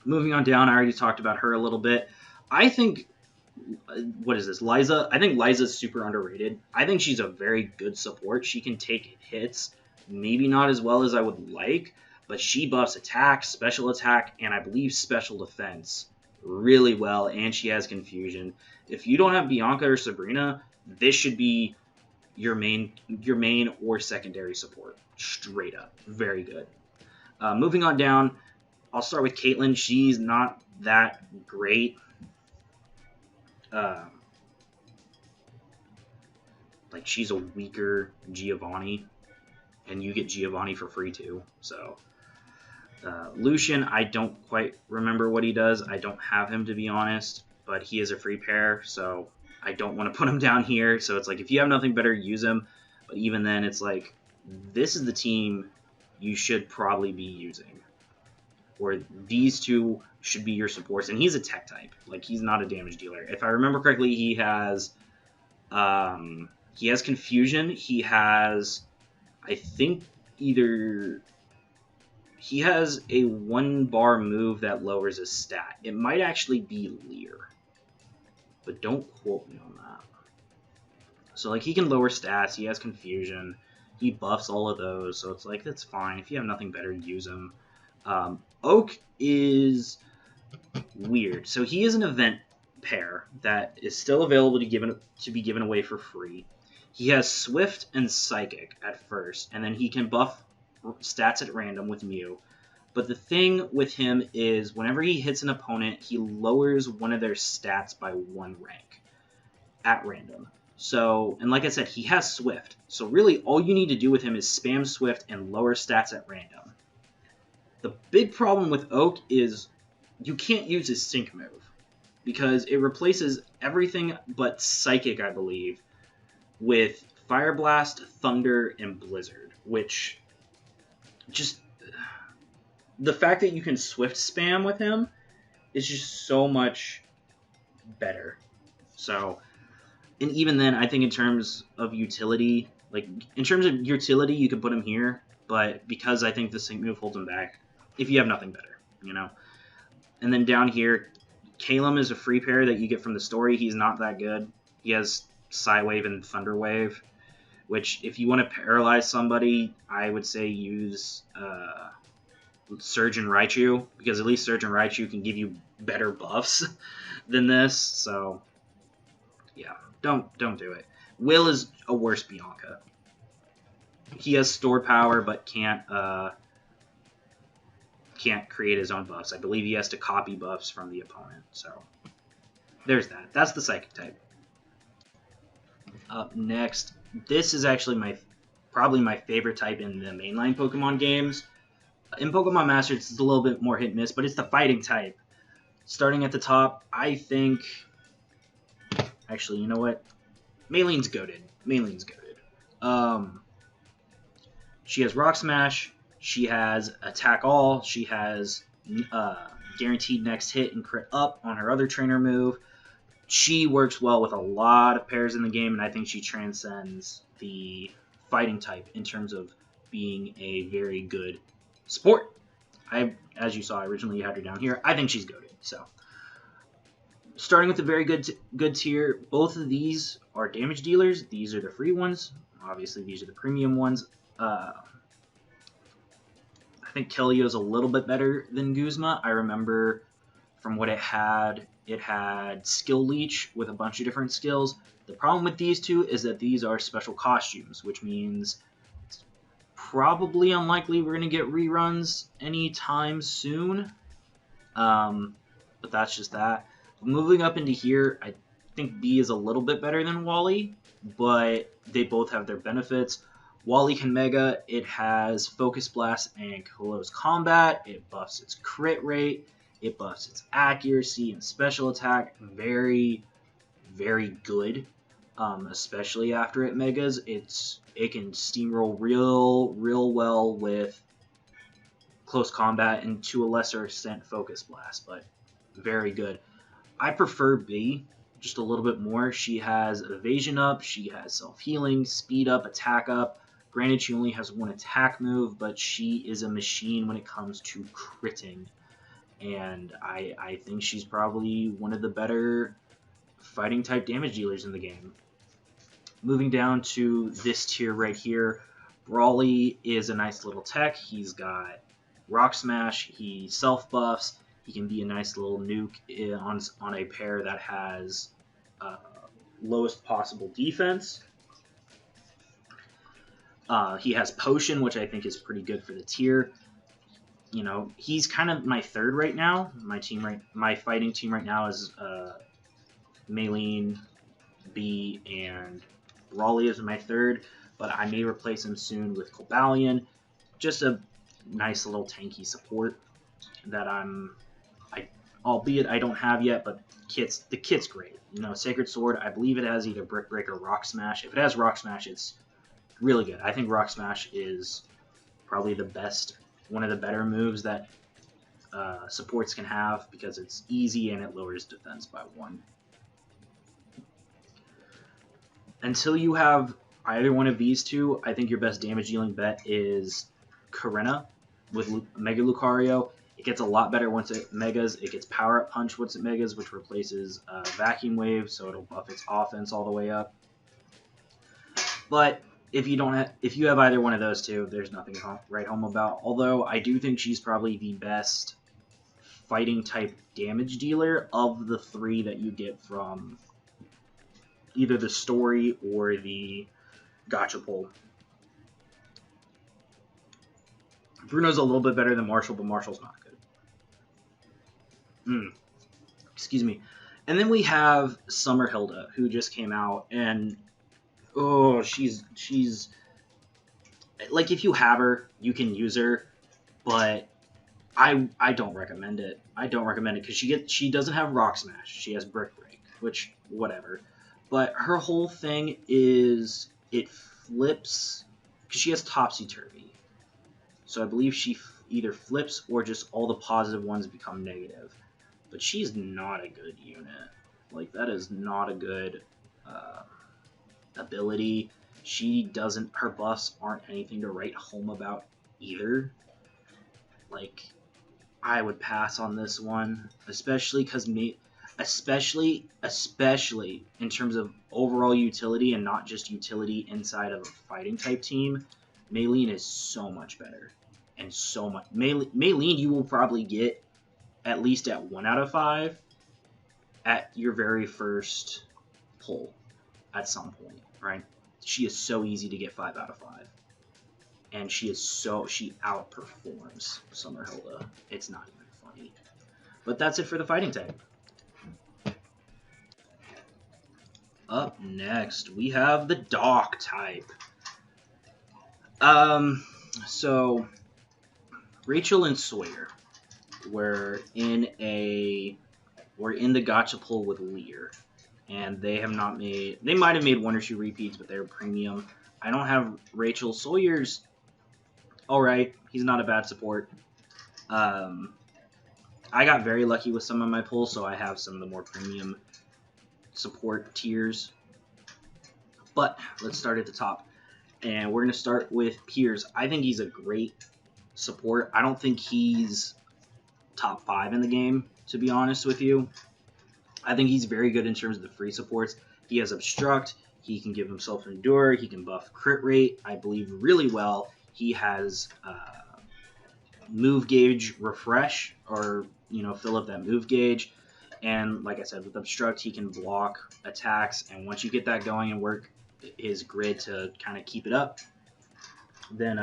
Moving on down, I already talked about her a little bit. I think, what is this, Liza? I think Liza's super underrated. I think she's a very good support. She can take hits, maybe not as well as I would like, but she buffs attack, special attack, and I believe special defense really well, and she has Confusion. If you don't have Bianca or Sabrina, this should be your main or secondary support. Straight up. Very good. Moving on down, I'll start with Caitlyn. She's not that great. Like, she's a weaker Giovanni. and you get Giovanni for free too. So Lucian, I don't quite remember what he does. I don't have him, to be honest, but he is a free pair, so I don't want to put him down here. So it's like, if you have nothing better, use him. But even then, it's like, this is the team you should probably be using. Or these two should be your supports. And he's a tech type. Like, he's not a damage dealer. If I remember correctly, he has Confusion. He has, I think, either... He has a 1-bar move that lowers his stat. It might actually be Leer. But don't quote me on that. So, like, he can lower stats. He has Confusion. He buffs all of those. So it's like, that's fine. If you have nothing better, use him. Oak is weird. So he is an event pair that is still available to be given away for free. He has Swift and Psychic at first. And then he can buff stats at random with Mew. But the thing with him is whenever he hits an opponent, he lowers one of their stats by 1 rank at random. So, and like I said, he has Swift. So really all you need to do with him is spam Swift and lower stats at random. The big problem with Oak is you can't use his sync move because it replaces everything but Psychic, I believe, with Fire Blast, Thunder, and Blizzard, which just the fact that you can Swift spam with him is just so much better. So, and even then, I think in terms of utility, you can put him here, but because I think the sync move holds him back, if you have nothing better, you know. And then down here, Calum is a free pair that you get from the story. He's not that good. He has Psywave and Thunder Wave, which if you want to paralyze somebody, I would say use Surgeon Raichu, because at least Surgeon Raichu can give you better buffs than this. So yeah, don't do it. Will is a worse Bianca. He has stored power, but can't create his own buffs. I believe he has to copy buffs from the opponent. So there's that. That's the Psychic type. Up next, this is actually probably my favorite type in the mainline Pokemon games. In Pokemon Masters, it's a little bit more hit and miss, but it's the fighting type. Starting at the top, I think... Actually, you know what? Maylene's goated. She has Rock Smash. She has Attack All. She has guaranteed next hit and crit up on her other trainer move. She works well with a lot of pairs in the game, and I think she transcends the fighting type in terms of being a very good sport. As you saw, I originally had her down here. I think she's goated. So, starting with the very good tier, both of these are damage dealers. These are the free ones. Obviously, these are the premium ones. I think Kelio's a little bit better than Guzma. I remember from what it had Skill Leech with a bunch of different skills. The problem with these two is that these are special costumes, which means it's probably unlikely we're going to get reruns anytime soon. But that's just that. Moving up into here, I think B is a little bit better than Wally, but they both have their benefits. Wally can Mega. It has Focus Blast and Close Combat. It buffs its crit rate. It buffs its accuracy and special attack. Very, very good. Especially after it Megas. It can steamroll real well with Close Combat and to a lesser extent Focus Blast, but very good. I prefer B just a little bit more. She has Evasion up. She has Self-Healing, Speed up, Attack up. Granted, she only has 1 attack move, but she is a machine when it comes to critting. And I think she's probably one of the better fighting type damage dealers in the game. Moving down to this tier right here, Brawly is a nice little tech. He's got Rock Smash, he self-buffs, he can be a nice little nuke on a pair that has lowest possible defense. He has Potion, which I think is pretty good for the tier. You know, he's kind of my third right now. My fighting team right now is Maylene, B, and Brawly is my third. but I may replace him soon with Cobalion. Just a nice little tanky support that albeit I don't have yet, but the kit's great. You know, Sacred Sword, I believe it has either Brick Break or Rock Smash. If it has Rock Smash, it's really good. I think Rock Smash is probably one of the better moves that supports can have because it's easy and it lowers defense by 1. Until you have either one of these two, I think your best damage dealing bet is Karina with Mega Lucario. It gets a lot better once it Megas. It gets Power Up Punch once it Megas, which replaces Vacuum Wave, so it'll buff its offense all the way up. But if you have either one of those two, there's nothing to write home about. Although I do think she's probably the best fighting type damage dealer of the 3 that you get from either the story or the Gacha Pull. Bruno's a little bit better than Marshall, but Marshall's not good. Excuse me. And then we have Summer Hilda, who just came out, and she's like, if you have her, you can use her, but I don't recommend it. I don't recommend it because she doesn't have Rock Smash. She has Brick Break, which whatever. But her whole thing is it flips because she has Topsy Turvy. So I believe she either flips or just all the positive ones become negative. But she's not a good unit. Like, that is not a good ability. Her buffs aren't anything to write home about either. Like, I would pass on this one, especially in terms of overall utility and not just utility inside of a fighting type team. Maylene is so much better. And so much. Maylene you will probably get at least at 1 out of 5 at your very first pull at some point, right? She is so easy to get 5 out of 5. And she outperforms Summer Hilda. It's not even funny. But that's it for the fighting type. Up next, we have the Dark type. So Rachel and Sawyer were in the Gacha Pull with Lear, and they might have made 1 or 2 repeats, but they're premium. I don't have Rachel. Sawyer's alright. He's not a bad support. I got very lucky with some of my pulls, so I have some of the more premium support tiers. But let's start at the top. And we're going to start with Piers. I think he's a great support. I don't think he's top 5 in the game, to be honest with you. I think he's very good in terms of the free supports. He has Obstruct. He can give himself Endure. He can buff crit rate, I believe, really well. He has move gauge refresh, or, fill up that move gauge. And like I said, with Obstruct, he can block attacks. And once you get that going and work his grid to kind of keep it up, then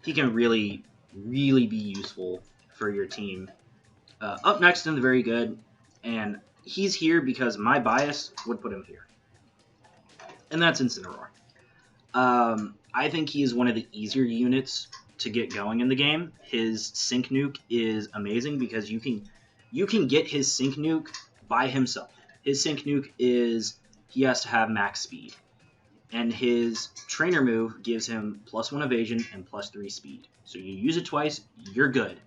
he can really, really be useful for your team. Up next in the very good, and he's here because my bias would put him here. And that's Incineroar. I think he is one of the easier units to get going in the game. His Sync Nuke is amazing because you can get his Sync Nuke by himself. His Sync Nuke is he has to have max speed. And his trainer move gives him +1 evasion and +3 speed. So you use it twice, you're good.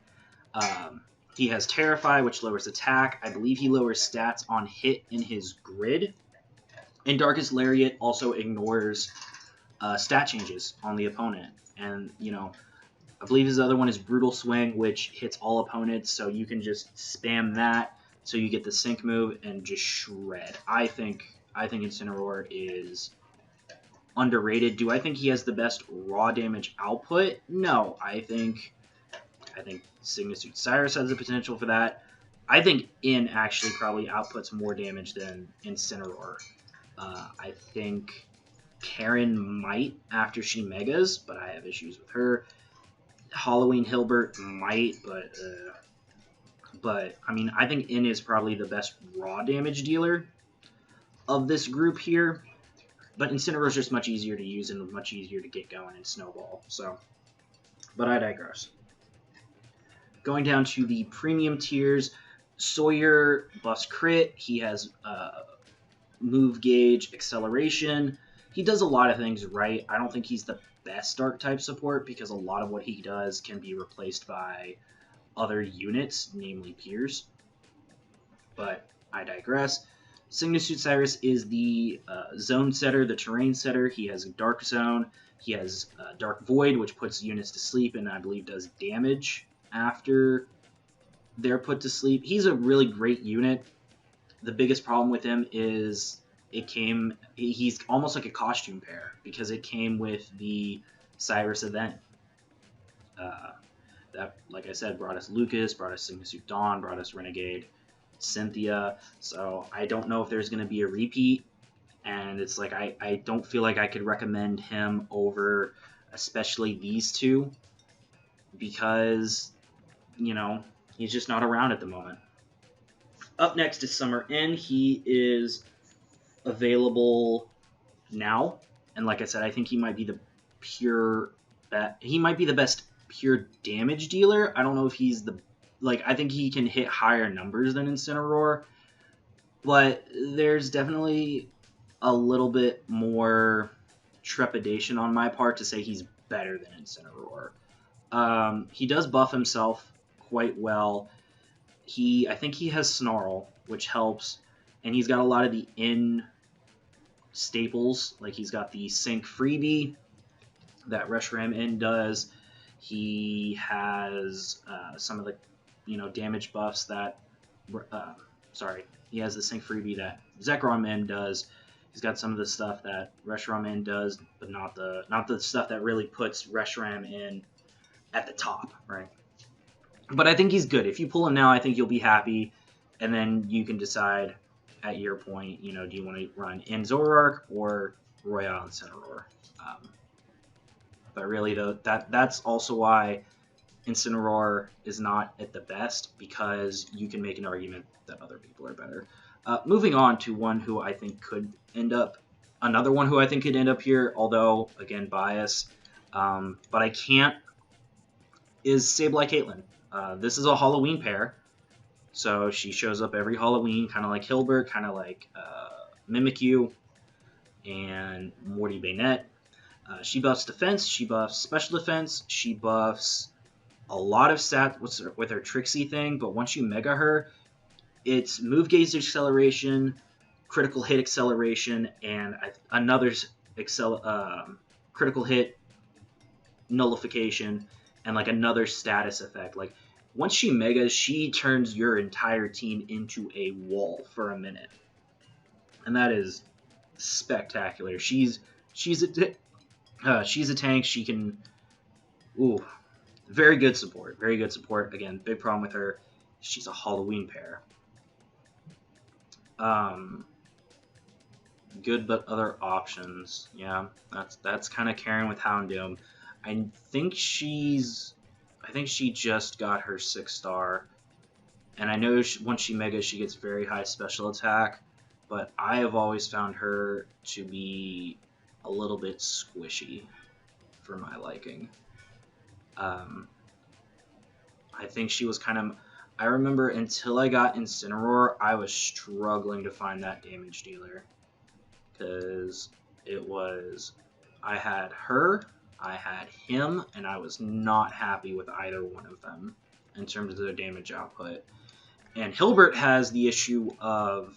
He has Terrify, which lowers attack. I believe he lowers stats on hit in his grid. And Darkest Lariat also ignores stat changes on the opponent. And, I believe his other one is Brutal Swing, which hits all opponents, so you can just spam that so you get the sync move and just shred. I think Incineroar is underrated. Do I think he has the best raw damage output? No. I think Signasuit Cyrus has the potential for that. I think In actually probably outputs more damage than Incineroar. I think Karen might after she megas, but I have issues with her. Halloween Hilbert might, but I mean, I think In is probably the best raw damage dealer of this group here. But Incineroar is just much easier to use and much easier to get going in Snowball. So, but I digress. Going down to the premium tiers, Sawyer buffs crit. He has move gauge, acceleration. He does a lot of things right. I don't think he's the best Dark type support because a lot of what he does can be replaced by other units, namely Piers. But I digress. Signusuit Cyrus is the zone setter, the terrain setter. He has a Dark Zone. He has Dark Void, which puts units to sleep and I believe does damage after they're put to sleep. He's a really great unit. The biggest problem with him is he's almost like a costume pair because it came with the Cyrus event. That, like I said, brought us Lucas, brought us Signusuit Dawn, brought us Renegade, Cynthia. So I don't know if there's going to be a repeat. And it's like I don't feel like I could recommend him over especially these two because, you know, he's just not around at the moment. Up next is Summer Inn. He is available now. And like I said, I think he might be the best pure damage dealer. I don't know if he's I think he can hit higher numbers than Incineroar, but there's definitely a little bit more trepidation on my part to say he's better than Incineroar. He does buff himself quite well. I think he has Snarl, which helps, and he's got a lot of the in staples. Like he's got the Sync freebie that Reshiram In does. He has some of the damage buffs that he has the Sync freebie that Zekrom In does. He's got some of the stuff that Reshiram In does, but not the stuff that really puts Reshiram In at the top, right? But I think he's good. If you pull him now, I think you'll be happy, and then you can decide at your point, do you want to run in Zoroark or Royale Incineroar? But really, though, that's also why Incineroar is not at the best, because you can make an argument that other people are better. Moving on to one who I think could end up, another one who I think could end up here, although, again, bias, but I can't, is Sableye Caitlyn. This is a Halloween pair, so she shows up every Halloween, kind of like Hilbert, kind of like Mimikyu, and Morty Bayonet. She buffs defense, she buffs special defense, she buffs a lot of stats with her Trixie thing, but once you Mega her, it's move gauge acceleration, critical hit acceleration, and another critical hit nullification, and like another status effect. Like once she megas, she turns your entire team into a wall for a minute, and that is spectacular. She's a tank. She can, very good support. Very good support. Again, big problem with her, she's a Halloween pair. Good, but other options. Yeah, that's kind of Karen with Houndoom. I think she just got her 6-star, and I know once she megas, she gets very high special attack, but I have always found her to be a little bit squishy for my liking. I think she was I remember until I got Incineroar, I was struggling to find that damage dealer, because I had her, I had him, and I was not happy with either one of them in terms of their damage output. And Hilbert has the issue of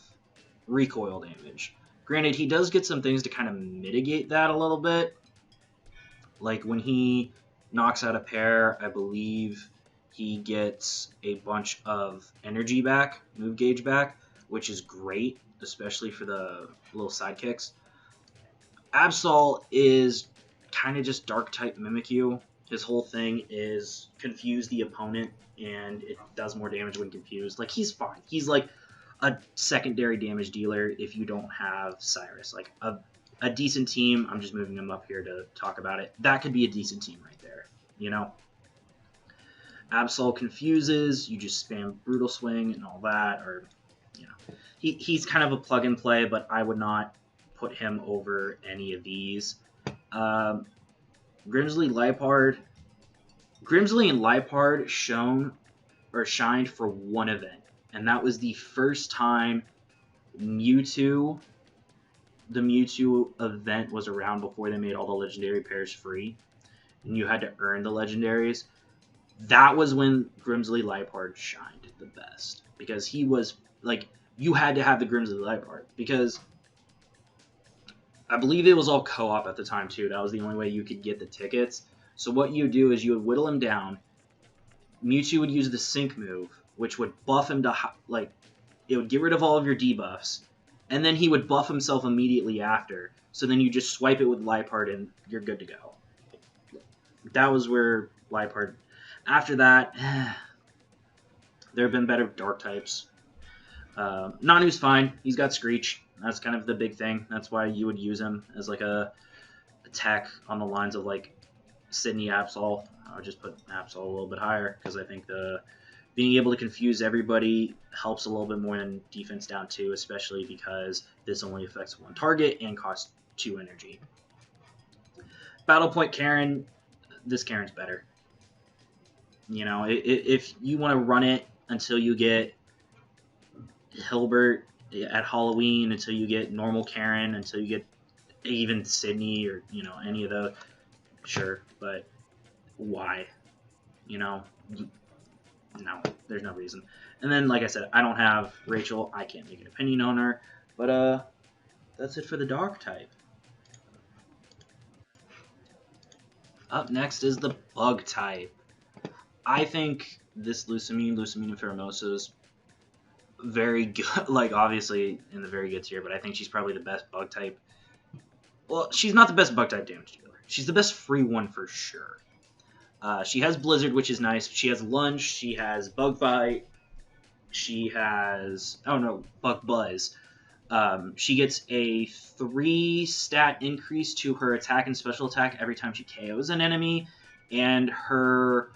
recoil damage. Granted, he does get some things to kind of mitigate that a little bit. Like when he knocks out a pair, I believe he gets a bunch of energy back, move gauge back, which is great, especially for the little sidekicks. Absol is kind of just dark type Mimikyu. His whole thing is confuse the opponent, and it does more damage when confused. Like, he's fine. He's like a secondary damage dealer if you don't have Cyrus. Like a decent team, I'm just moving him up here to talk about it, that could be a decent team right there, Absol confuses, you just spam Brutal Swing and all that, or, he's kind of a plug and play, but I would not put him over any of these. Grimsley Lipard. Grimsley and Lipard shined for one event, and that was the first time the Mewtwo event was around before they made all the legendary pairs free, and you had to earn the legendaries. That was when Grimsley Lipard shined the best, because he was like, you had to have the Grimsley Lipard, because I believe it was all co-op at the time too. That was the only way you could get the tickets. So what you would do is you would whittle him down. Mewtwo would use the Sync move, which would buff him to, like, it would get rid of all of your debuffs, and then he would buff himself immediately after. So then you just swipe it with Lipard and you're good to go. That was where Lipard. After that, there have been better dark types. Nanu's fine. He's got Screech. That's kind of the big thing. That's why you would use him as like a attack on the lines of like Sydney Absol. I would just put Absol a little bit higher, because I think the being able to confuse everybody helps a little bit more than defense down 2, especially because this only affects one target and costs 2 energy. Battle Point Karen, this Karen's better. You know, if you want to run it until you get Hilbert at Halloween, until you get normal Karen, until you get even Sydney, or, you know, any of those, sure, but why? You know, no, there's no reason. And then, like I said, I don't have Rachel. I can't make an opinion on her, but that's it for the dark type. Up next is the bug type. I think this Lusamine and Pheromosa is very good, like, obviously in the very good tier, but I think she's probably the best bug type. Well, she's not the best bug type damage dealer. She's the best free one for sure. She has Blizzard, which is nice. She has Lunge. She has Bug Bite. She has, Bug Buzz. She gets a 3 stat increase to her attack and special attack every time she KOs an enemy, and her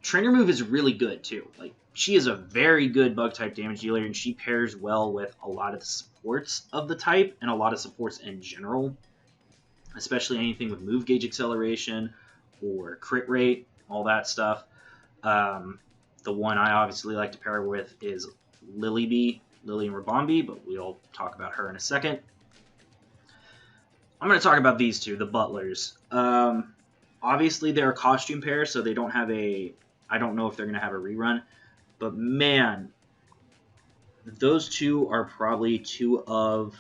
trainer move is really good too. Like, she is a very good bug type damage dealer, and she pairs well with a lot of the supports of the type and a lot of supports in general, especially anything with move gauge acceleration or crit rate, all that stuff. The one I obviously like to pair with is Lily and Rabombi, but we'll talk about her in a second. I'm going to talk about these two, the Butlers. Obviously, they're a costume pair, so they don't have I don't know if they're going to have a rerun, but man, those two are probably two of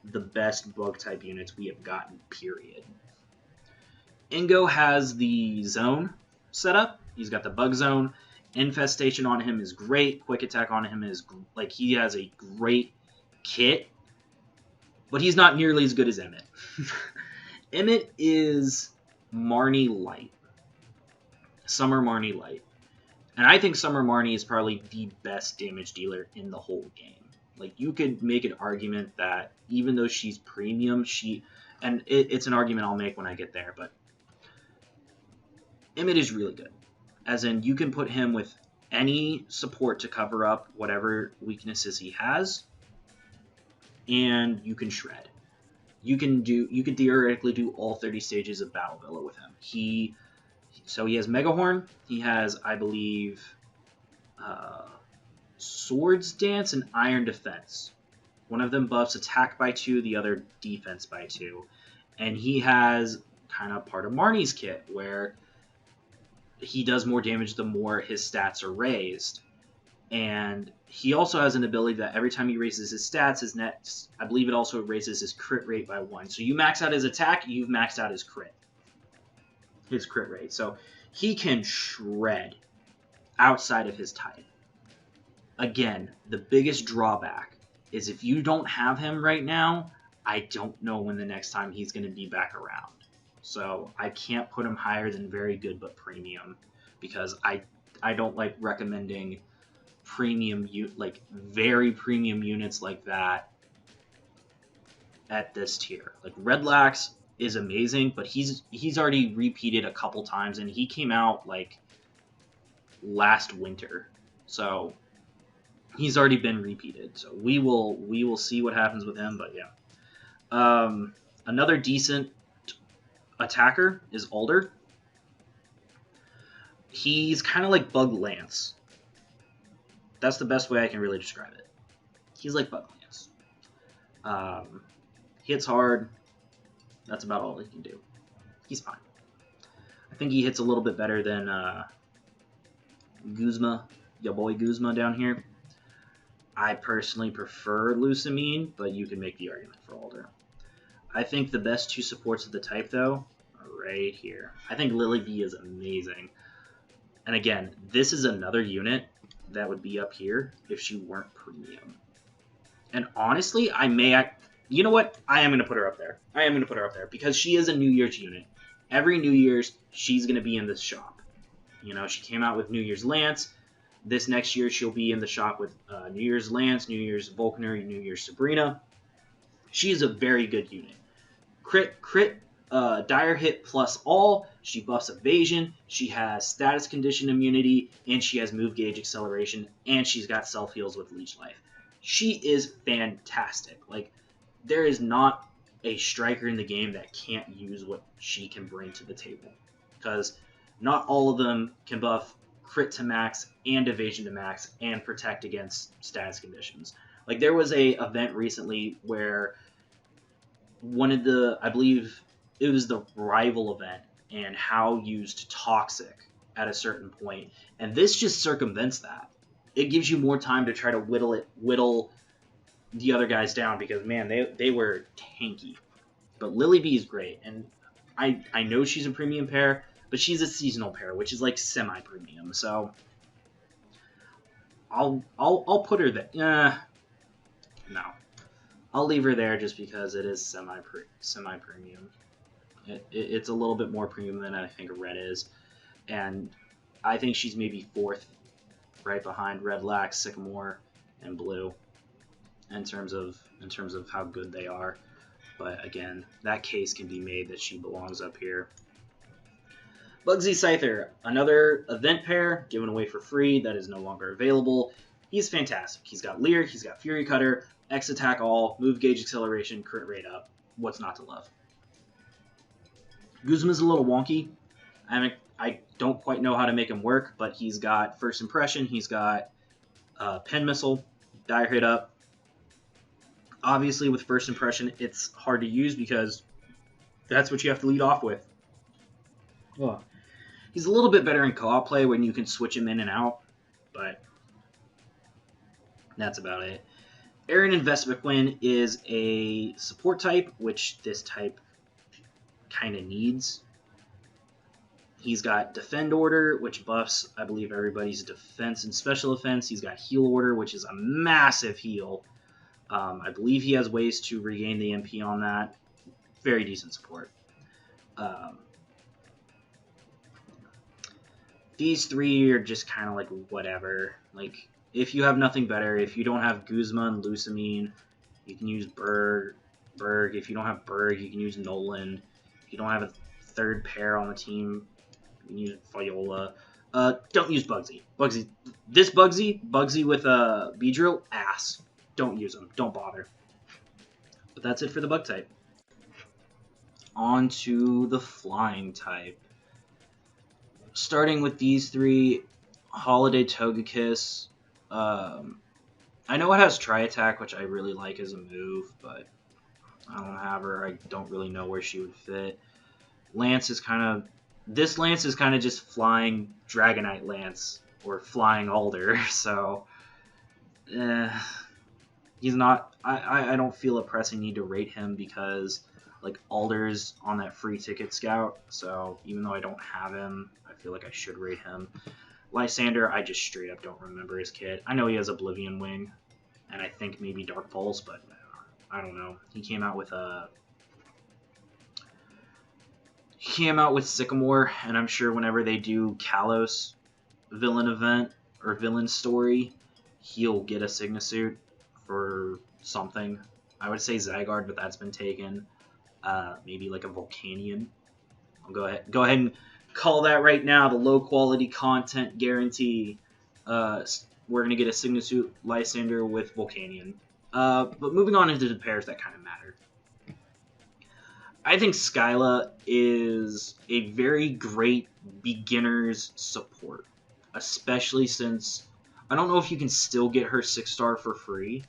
the best bug type units we have gotten, period. Ingo has the zone set up. He's got the bug zone. Infestation on him is great. Quick attack on him is, like, he has a great kit, but he's not nearly as good as Emmett. Emmett is Marnie Light. Summer Marnie Light. And I think Summer Marnie is probably the best damage dealer in the whole game. Like, you could make an argument that even though she's premium, it's an argument I'll make when I get there, but Emmett is really good. As in, you can put him with any support to cover up whatever weaknesses he has, and you can shred. You could theoretically do all 30 stages of Battle Villa with him. So he has Megahorn, he has, I believe, Swords Dance and Iron Defense. One of them buffs attack by 2, the other defense by 2. And he has kind of part of Marnie's kit, where he does more damage the more his stats are raised. And he also has an ability that every time he raises his stats, I believe it also raises his crit rate by 1. So you max out his attack, you've maxed out his crit rate. So he can shred outside of his type. Again, the biggest drawback is if you don't have him right now, I don't know when the next time he's going to be back around. So I can't put him higher than very good but premium, because I don't like recommending very premium units like that at this tier. Like, Redlax is amazing, but he's already repeated a couple times, and he came out like last winter, so he's already been repeated. So we will see what happens with him, but yeah. Another decent attacker is Alder. He's kind of like Bug Lance. That's the best way I can really describe it. He's like Bug Lance. Hits hard. That's about all he can do. He's fine. I think he hits a little bit better than Guzma, your boy Guzma down here. I personally prefer Lusamine, but you can make the argument for Alder. I think the best two supports of the type, though, are right here. I think Lilyv is amazing. And again, this is another unit that would be up here if she weren't premium. And honestly, you know what? I am going to put her up there. I am going to put her up there because she is a New Year's unit. Every New Year's, she's going to be in this shop. You know, she came out with New Year's Lance. This next year, she'll be in the shop with New Year's Lance, New Year's Volkner, New Year's Sabrina. She is a very good unit. Crit, dire hit plus all. She buffs evasion. She has status condition immunity, and she has move gauge acceleration, and she's got self heals with leech life. She is fantastic. Like, there is not a striker in the game that can't use what she can bring to the table, because not all of them can buff crit to max and evasion to max and protect against status conditions. Like, there was a event recently where one of the, I believe it was the rival event, and Hao used Toxic at a certain point, and this just circumvents that. It gives you more time to try to whittle the other guys down, because man, they were tanky. But Lilyv is great, and I know she's a premium pair, but she's a seasonal pair, which is like semi-premium. So I'll put her there. No, I'll leave her there just because it is semi-premium. It's a little bit more premium than I think Red is, and I think she's maybe fourth, right behind Red Lax, Sycamore, and Blue, in terms of how good they are. But again, that case can be made that she belongs up here. Bugsy Scyther, another event pair given away for free that is no longer available. He's fantastic. He's got Leer, he's got Fury Cutter, X attack all, move gauge acceleration, crit rate up. What's not to love? Guzma's a little wonky. I don't quite know how to make him work, but he's got First Impression, he's got Pen Missile, Dire Hit up. Obviously, with First Impression, it's hard to use because that's what you have to lead off with. Oh. He's a little bit better in co-op play when you can switch him in and out, but that's about it. Aaron and Vespiquen is a support type, which this type kind of needs. He's got Defend Order, which buffs, I believe, everybody's defense and special offense. He's got Heal Order, which is a massive heal. I believe he has ways to regain the MP on that. Very decent support. These three are just kind of like whatever. Like, if you have nothing better, if you don't have Guzma and Lusamine, you can use Berg. If you don't have Berg, you can use Nolan. If you don't have a third pair on the team, you can use Viola. Don't use Bugsy. Bugsy with Beedrill, ass. Don't use them. Don't bother. But that's it for the bug type. On to the flying type. Starting with these three, Holiday Togekiss. I know it has Tri-Attack, which I really like as a move, but I don't have her. I don't really know where she would fit. This Lance is kind of just flying Dragonite Lance, or flying Alder, so he's not, I don't feel a pressing need to rate him because like Alder's on that free ticket scout, so even though I don't have him, I feel like I should rate him. Lysander, I just straight up don't remember his kit. I know he has Oblivion Wing, and I think maybe Dark Pulse, but I don't know. He came out with Sycamore, and I'm sure whenever they do Kalos villain event or villain story, he'll get a Signasuit for something. I would say Zygarde, but that's been taken. Maybe like a Volcanion. I'll go ahead and call that right now the low quality content guarantee. We're gonna get a Signasuit Lysander with Volcanion. But moving on into the pairs that kind of matter. I think Skyla is a very great beginner's support, especially since I don't know if you can still get her 6-star for free,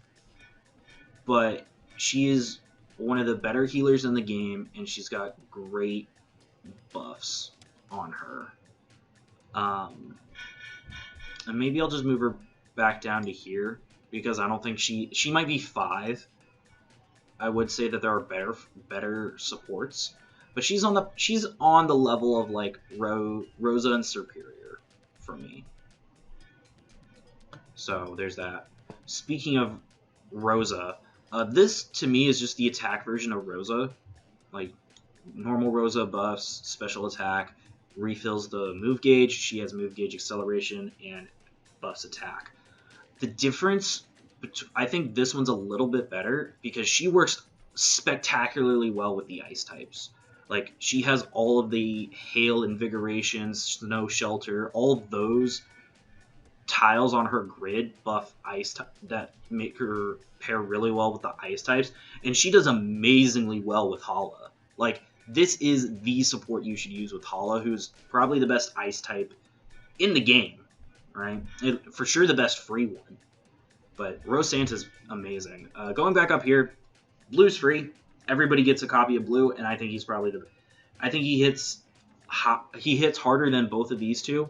but she is one of the better healers in the game, and she's got great buffs on her. And maybe I'll just move her back down to here because I don't think she might be 5. I would say that there are better supports, but she's on the level of like Rosa and Superior for me. So there's that. Speaking of Rosa, this to me is just the attack version of Rosa, like normal Rosa buffs, special attack, refills the move gauge. She has move gauge acceleration and buffs attack. The difference, I think this one's a little bit better because she works spectacularly well with the ice types. Like, she has all of the hail invigorations, snow shelter, all of those tiles on her grid buff ice that make her pair really well with the ice types, and she does amazingly well with Hala. Like, this is the support you should use with Hala, who's probably the best ice type in the game, right? For sure the best free one. But Rose Santa's amazing. Going back up here, Blue's free. Everybody gets a copy of Blue, and I think he's probably I think he hits harder than both of these two.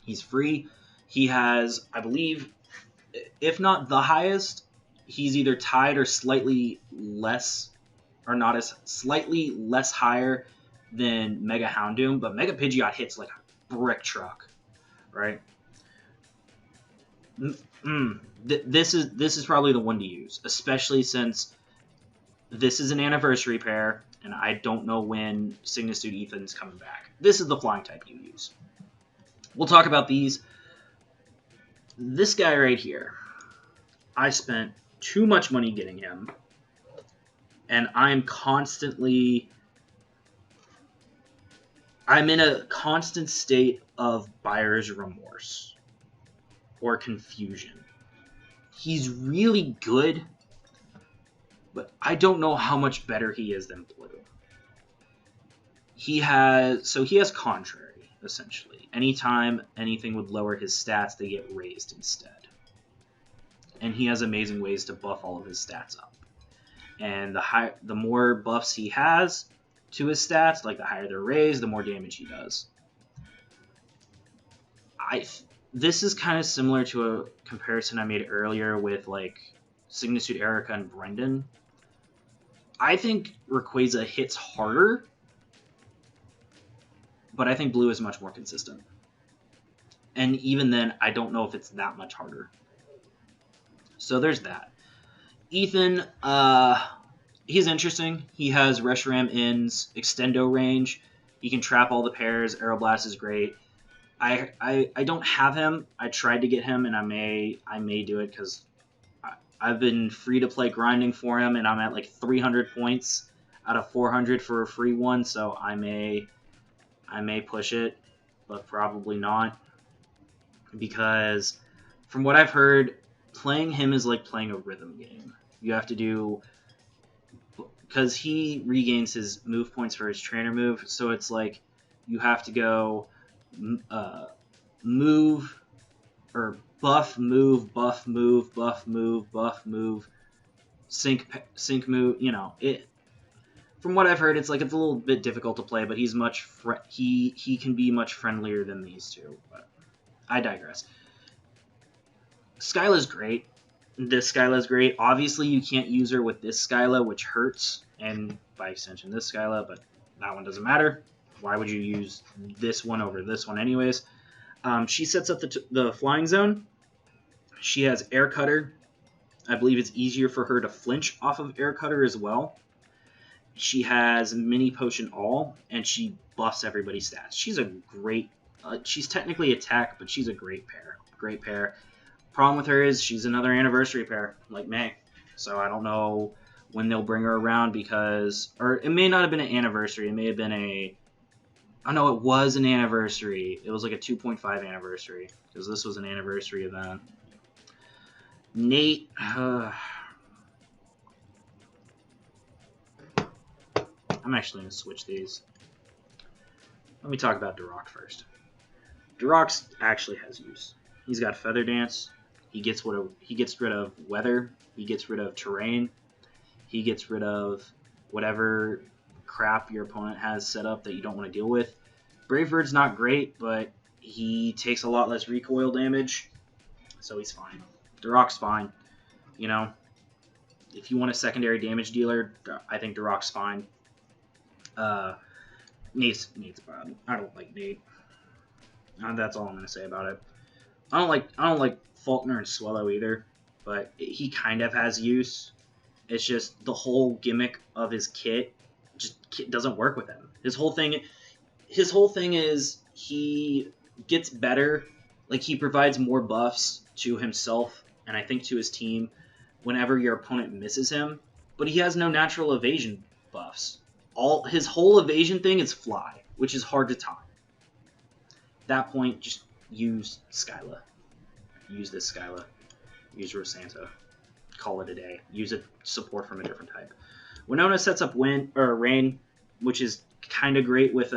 He's free. He has, I believe, if not the highest, he's either tied or slightly less, or not as slightly less higher than Mega Houndoom. But Mega Pidgeot hits like a brick truck, right? This is probably the one to use, especially since this is an anniversary pair, and I don't know when Signitude Ethan's coming back. This is the flying type you use. We'll talk about these. This guy right here, I spent too much money getting him, and I'm in a constant state of buyer's remorse or confusion. He's really good, but I don't know how much better he is than Blue. He has Contrary, essentially. Anytime anything would lower his stats, they get raised instead. And he has amazing ways to buff all of his stats up. And the more buffs he has to his stats, like the higher they're raised, the more damage he does. This is kind of similar to a comparison I made earlier with like Signitude Erica and Brendan. I think Rayquaza hits harder, but I think Blue is much more consistent. And even then, I don't know if it's that much harder. So there's that. Ethan, he's interesting. He has Reshiram In's Extendo range. He can trap all the pairs. Aeroblast is great. I don't have him. I tried to get him, and I may do it because I've been free to play grinding for him, and I'm at like 300 points out of 400 for a free one. So I may push it, but probably not, because from what I've heard, playing him is like playing a rhythm game. You have to do, because he regains his move points for his trainer move, so it's like you have to go move or buff move, buff move, buff move, buff move, sync move. You know it. From what I've heard, it's a little bit difficult to play, but he's he can be much friendlier than these two. But I digress. Skyla's great. This Skyla's great. Obviously, you can't use her with this Skyla, which hurts, and by extension this Skyla, but that one doesn't matter. Why would you use this one over this one anyways? She sets up the flying zone. She has Air Cutter. I believe it's easier for her to flinch off of Air Cutter as well. She has Mini Potion All, and she buffs everybody's stats. She's a great... she's technically attack, but she's a great pair. Great pair. Problem with her is she's another anniversary pair, like May. So I don't know when they'll bring her around because... Or it may not have been an anniversary. It may have been a... Oh, no, it was an anniversary. It was like a 2.5 anniversary, because this was an anniversary event. Nate... I'm I'm actually going to switch these. Let me talk about Duroc first. Duroc actually has use. He's got Feather Dance. He gets rid of weather. He gets rid of terrain. He gets rid of whatever crap your opponent has set up that you don't want to deal with. Brave Bird's not great, but he takes a lot less recoil damage, so he's fine. Duroc's fine. You know, if you want a secondary damage dealer, I think Duroc's fine. Nate's bad. I don't like Nate. That's all I'm gonna say about it. I don't like Faulkner and Swellow either, but he kind of has use. It's just the whole gimmick of his kit just doesn't work with him. His whole thing is he gets better. Like, he provides more buffs to himself and I think to his team whenever your opponent misses him, but he has no natural evasion buffs. His whole evasion thing is fly, which is hard to time. At that point, just use Skyla. Use this Skyla. Use Rosanta. Call it a day. Use a support from a different type. Winona sets up Rain, which is kind of great with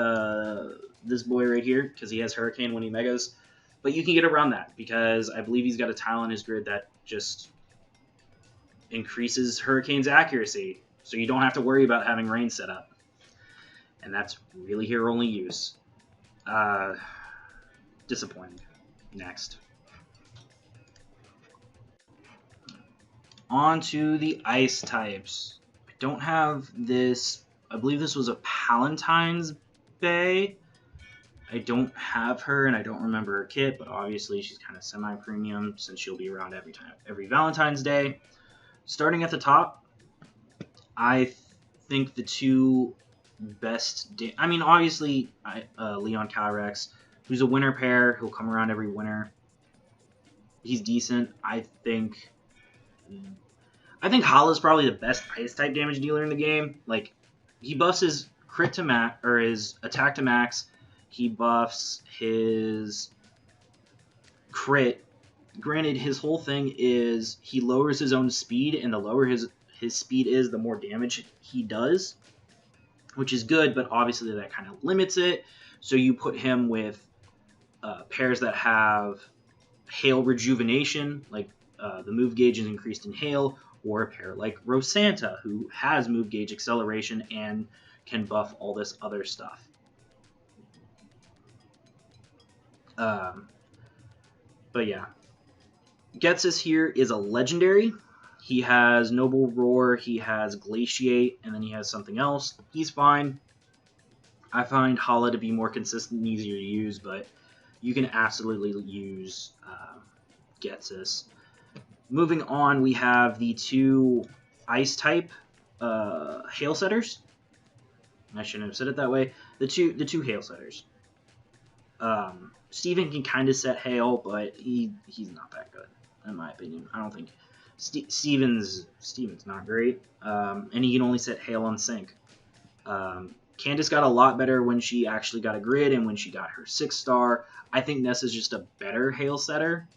this boy right here because he has Hurricane when he megas. But you can get around that because I believe he's got a tile in his grid that just increases Hurricane's accuracy, so you don't have to worry about having Rain set up. And that's really hero only use. Disappointing. Next. On to the ice types. I don't have this. I believe this was a Palatine's Bay. I don't have her, and I don't remember her kit, but obviously she's kind of semi-premium since she'll be around every Valentine's Day. Starting at the top, I think the two best... obviously, Leon Calyrex, who's a winter pair. He'll come around every winter. He's decent. I think Hala's probably the best ice-type damage dealer in the game. Like, he buffs his crit to max, or his attack to max. He buffs his crit. Granted, his whole thing is he lowers his own speed, and the lower his speed is, the more damage he does, which is good, but obviously that kind of limits it. So you put him with pairs that have Hail Rejuvenation, like the move gauge is increased in Hail, or a pair like Rosanta, who has move gauge acceleration and can buff all this other stuff. But yeah, Ghetsis here is a legendary. He has Noble Roar, he has Glaciate, and then he has something else. He's fine. I find Hala to be more consistent and easier to use, but you can absolutely use Ghetsis. Moving on, we have the two Ice-type Hail Setters. I shouldn't have said it that way. The two Hail Setters. Steven can kind of set Hail, but he's not that good, in my opinion. I don't think Steven's not great, and he can only set Hail on sync. Candace got a lot better when she actually got a grid and when she got her 6-star. I think Nessa's just a better Hail setter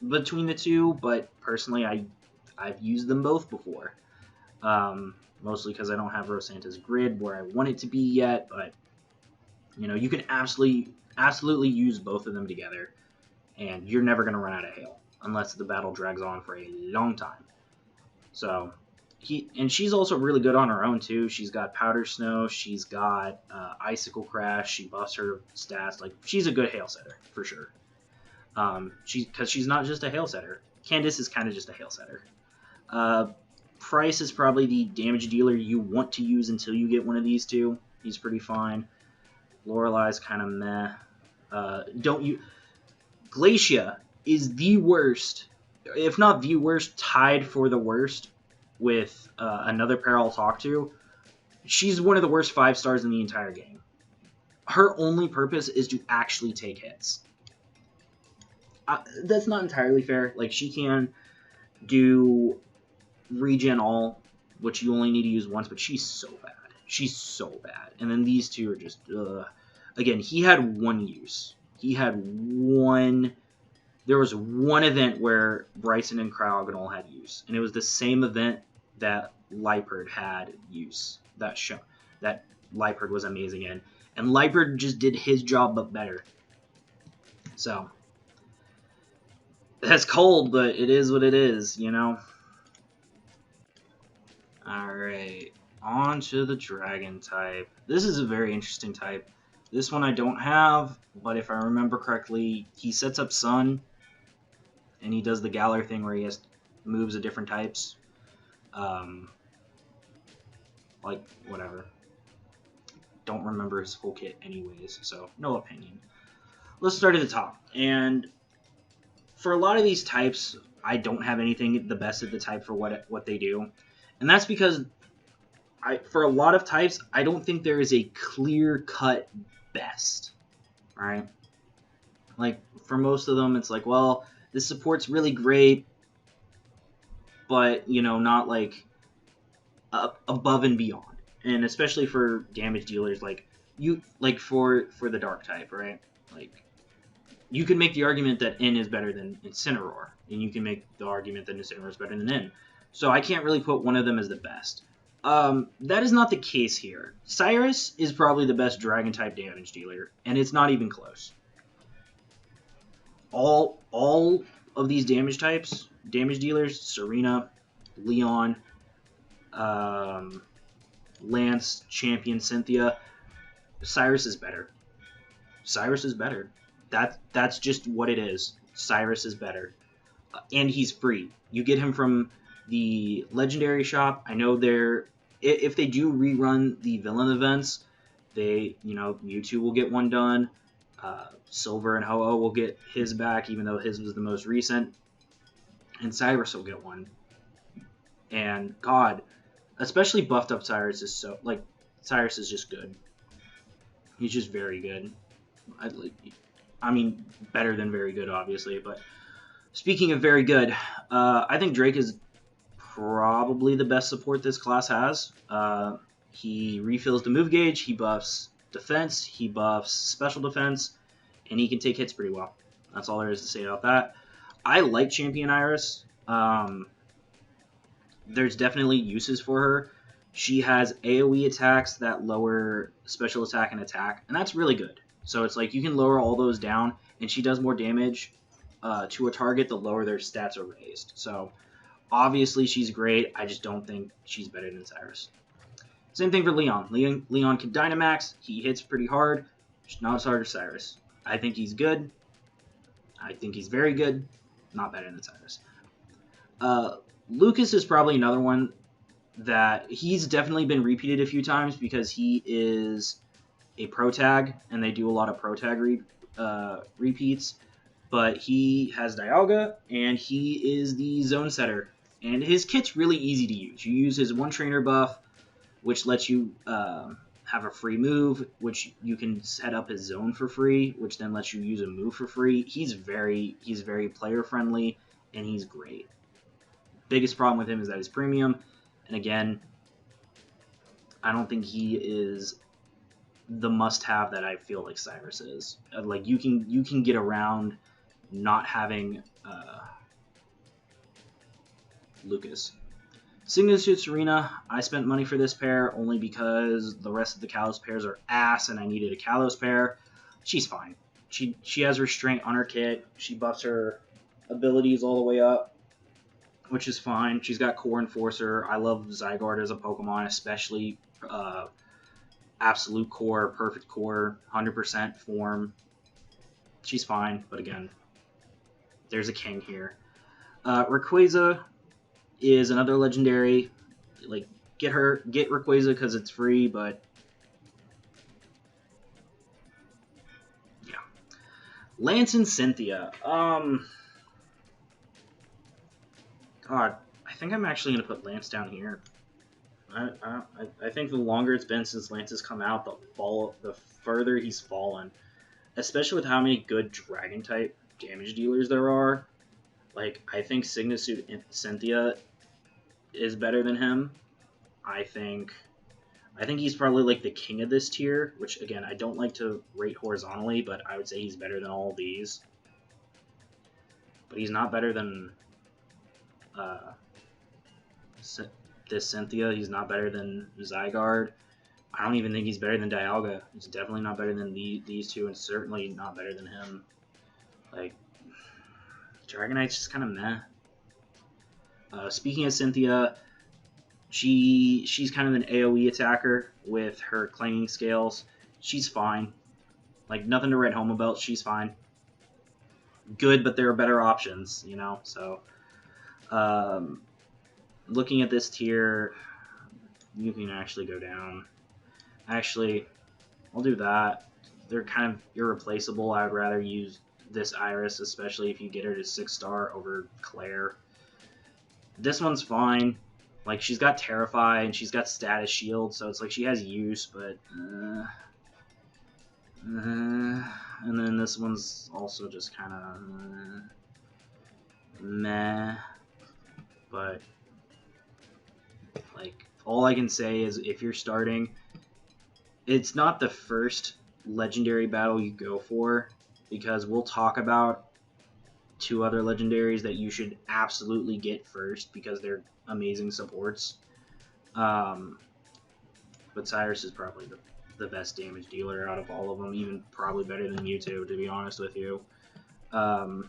between the two, but personally I've used them both before. Mostly because I don't have Rosanta's grid where I want it to be yet, but you can absolutely use both of them together, and you're never going to run out of Hail unless the battle drags on for a long time. So she's also really good on her own too. She's got Powder Snow, she's got Icicle Crash, she buffs her stats. Like, she's a good Hail setter for sure. Because she's not just a Hail setter. Candace is kind of just a Hail setter. Price is probably the damage dealer you want to use until you get one of these two. He's pretty fine. Lorelei's kind of meh. Glacia is the worst, if not the worst, tied for the worst with another pair I'll talk to. She's one of the worst 5-stars in the entire game. Her only purpose is to actually take hits. That's not entirely fair. Like, she can do regen all, which you only need to use once, but she's so bad. She's so bad. And then these two are just, again, he had one use. There was one event where Bryson and Cryogonal had use, and it was the same event that Liepard had use. That show. that Liepard was amazing in. And Liepard just did his job, but better. So, that's cold, but it is what it is, you know? Alright, on to the Dragon type. This is a very interesting type. This one I don't have, but if I remember correctly, he sets up Sun, and he does the Galar thing where he has moves of different types. Like, whatever. Don't remember his full kit anyways, so no opinion. Let's start at the top. And for a lot of these types, I don't have anything the best at the type for what they do. And that's because for a lot of types, I don't think there is a clear-cut best. Right? Like, for most of them, it's like, well, this support's really great, but, you know, not, like, above and beyond. And especially for damage dealers, like, for the Dark type, right? Like, you can make the argument that N is better than Incineroar, and you can make the argument that Incineroar is better than N. So I can't really put one of them as the best. That is not the case here. Cyrus is probably the best Dragon-type damage dealer, and it's not even close. All of these damage dealers, Serena, Leon, Lance, Champion, Cynthia, Cyrus is better. Cyrus is better. That's just what it is. Cyrus is better. And he's free. You get him from the Legendary Shop. I know if they do rerun the villain events, Mewtwo will get one done. Silver and Ho-Oh will get his back, even though his was the most recent. And Cyrus will get one. And God, especially buffed up Cyrus is Cyrus is just good. He's just very good. I mean, better than very good, obviously. But speaking of very good, I think Drake is probably the best support this class has. He refills the move gauge, he buffs defense, he buffs special defense, and he can take hits pretty well. That's all there is to say about that. I like Champion Iris. There's definitely uses for her. She has AoE attacks that lower special attack and attack, and that's really good. So it's like you can lower all those down, and she does more damage to a target the lower their stats are raised. So obviously she's great. I just don't think she's better than Cyrus. Same thing for Leon. Leon can Dynamax. He hits pretty hard. Just not as hard as Cyrus. I think he's good. I think he's very good. Not better than Cyrus. Lucas is probably another one that he's definitely been repeated a few times because he is a pro tag, and they do a lot of pro tag repeats. But he has Dialga, and he is the zone setter. And his kit's really easy to use. You use his one trainer buff, which lets you have a free move, which you can set up his zone for free, which then lets you use a move for free. He's very player friendly, and he's great. Biggest problem with him is that he's premium, and again, I don't think he is the must-have that I feel like Cyrus is. Like you can get around not having Lucas. Signet Suit Serena, I spent money for this pair only because the rest of the Kalos pairs are ass, and I needed a Kalos pair. She's fine. She has restraint on her kit. She buffs her abilities all the way up, which is fine. She's got Core Enforcer. I love Zygarde as a Pokemon, especially Absolute Core, Perfect Core, 100% form. She's fine, but again, there's a king here. Rayquaza is another legendary. Like, get Rayquaza because it's free, but yeah. Lance and Cynthia. God, I think I'm actually going to put Lance down here. I think the longer it's been since Lance has come out, the further he's fallen. Especially with how many good Dragon-type damage dealers there are. Like, I think Signet Suit Cynthia is better than him. I think he's probably like the king of this tier, which again, I don't like to rate horizontally, but I would say he's better than all of these. But he's not better than this Cynthia. He's not better than Zygarde. I don't even think he's better than Dialga. He's definitely not better than these two, and certainly not better than him. Like, Dragonite's just kind of meh. Speaking of Cynthia, she's kind of an AoE attacker with her clanging scales. She's fine. Like, nothing to write home about. She's fine. Good, but there are better options, you know? So, looking at this tier, you can actually go down. Actually, I'll do that. They're kind of irreplaceable. I would rather use this Iris, especially if you get her to 6-star over Claire. This one's fine. Like, she's got Terrify and she's got Status Shield, so it's like she has use, but... and then this one's also just kind of meh. But, like, all I can say is if you're starting, it's not the first legendary battle you go for, because we'll talk about 2 other legendaries that you should absolutely get first because they're amazing supports. But Cyrus is probably the best damage dealer out of all of them, even probably better than Mewtwo, to be honest with you. But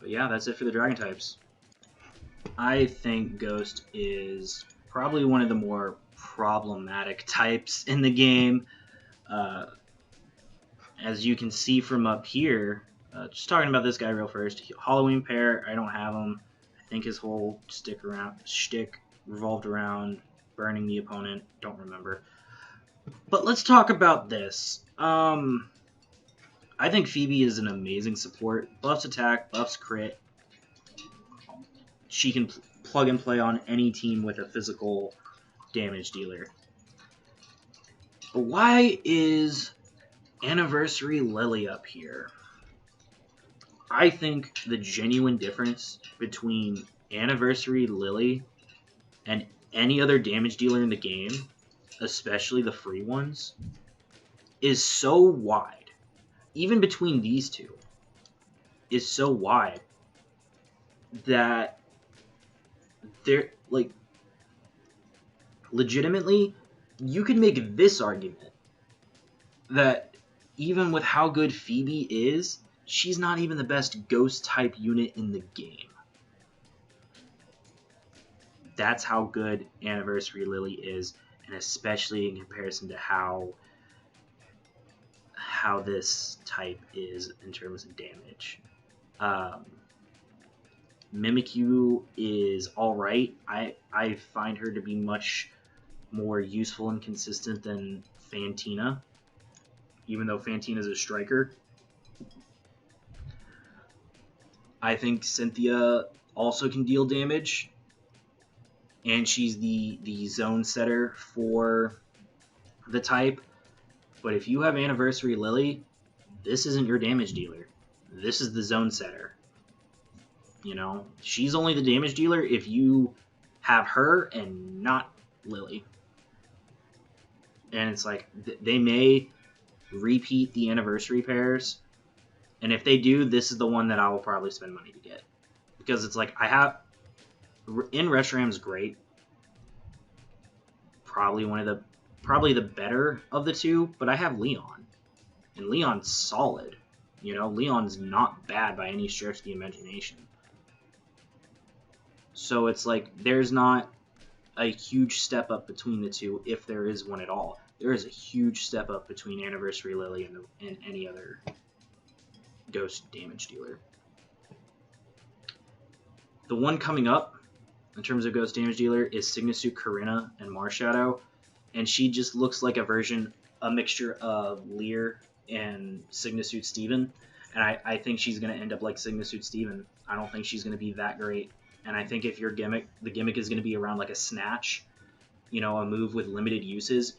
yeah, that's it for the Dragon types. I think Ghost is probably one of the more problematic types in the game. As you can see from up here, just talking about this guy real first, Halloween Pair, I don't have him. I think his whole shtick revolved around burning the opponent. Don't remember. But let's talk about this. I think Phoebe is an amazing support. Buffs attack, buffs crit. She can plug and play on any team with a physical damage dealer. But why is Anniversary Lily up here? I think the genuine difference between Anniversary Lily and any other damage dealer in the game, especially the free ones, is so wide. Even between these two, is so wide that they're, like, legitimately, you could make this argument that even with how good Phoebe is, she's not even the best Ghost-type unit in the game. That's how good Anniversary Lily is, and especially in comparison to how this type is in terms of damage. Mimikyu is alright. I find her to be much more useful and consistent than Fantina, even though Fantina is a striker. I think Cynthia also can deal damage, and she's the zone setter for the type. But if you have Anniversary Lily, this isn't your damage dealer. This is the zone setter. You know, she's only the damage dealer if you have her and not Lily. And it's like, they may repeat the Anniversary pairs, and if they do, this is the one that I will probably spend money to get. Because it's like, I have... In Reshram's great. Probably the better of the two, but I have Leon. And Leon's solid. You know, Leon's not bad by any stretch of the imagination. So it's like, there's not a huge step up between the two, if there is one at all. There is a huge step up between Anniversary Lily and any other Ghost damage dealer. The one coming up, in terms of Ghost damage dealer, is Signasuit Corinna and Marshadow. And she just looks like a mixture of Leer and Signasuit Steven. And I think she's going to end up like Signasuit Steven. I don't think she's going to be that great. And I think if the gimmick is going to be around like a Snatch, you know, a move with limited uses,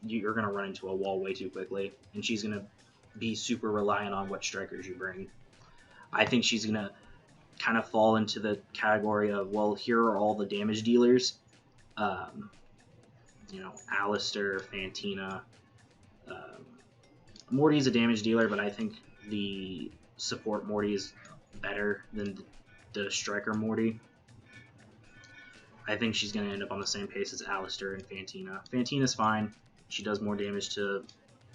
you're going to run into a wall way too quickly. And she's going to be super reliant on what strikers you bring. I think she's going to kind of fall into the category of, well, here are all the damage dealers. You know, Alistair, Fantina. Morty's a damage dealer, but I think the support Morty is better than the striker Morty. I think she's going to end up on the same pace as Alistair and Fantina. Fantina's fine. She does more damage to...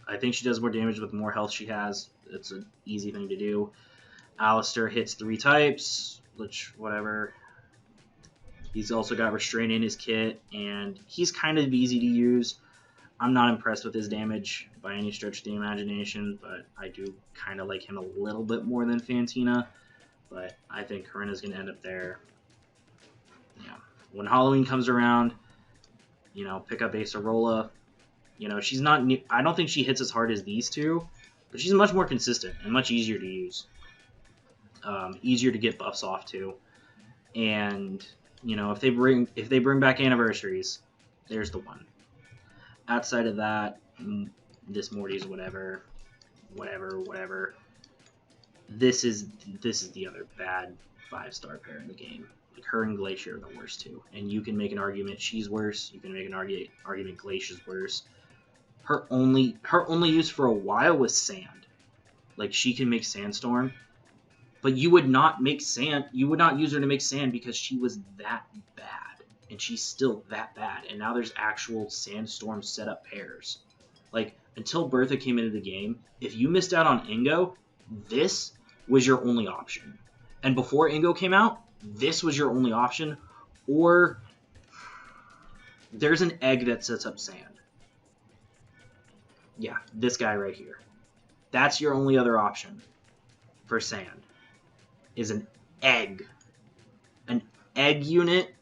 I think she does more damage with the more health she has. It's an easy thing to do. Alistair hits 3 types, which, whatever. He's also got Restraint in his kit, and he's kind of easy to use. I'm not impressed with his damage by any stretch of the imagination, but I do kind of like him a little bit more than Fantina. But I think Corinna's going to end up there. Yeah. When Halloween comes around, you know, pick up Acerola. You know, she's not... I don't think she hits as hard as these two, but she's much more consistent and much easier to use. Easier to get buffs off to. And, you know, if they bring back anniversaries, there's the one. Outside of that, this Morty's whatever. This is the other bad 5-star pair in the game. Like, her and Glacier are the worst two. And you can make an argument she's worse. You can make an argument Glacier's worse. Her only use for a while was sand. Like, she can make Sandstorm, but you would not use her to make sand because she was that bad, and she's still that bad. And now there's actual Sandstorm setup pairs. Like, until Bertha came into the game, if you missed out on Ingo, this was your only option. And before Ingo came out, this was your only option, or there's an egg that sets up sand. Yeah, this guy right here. That's your only other option for sand, is an egg. An egg unit,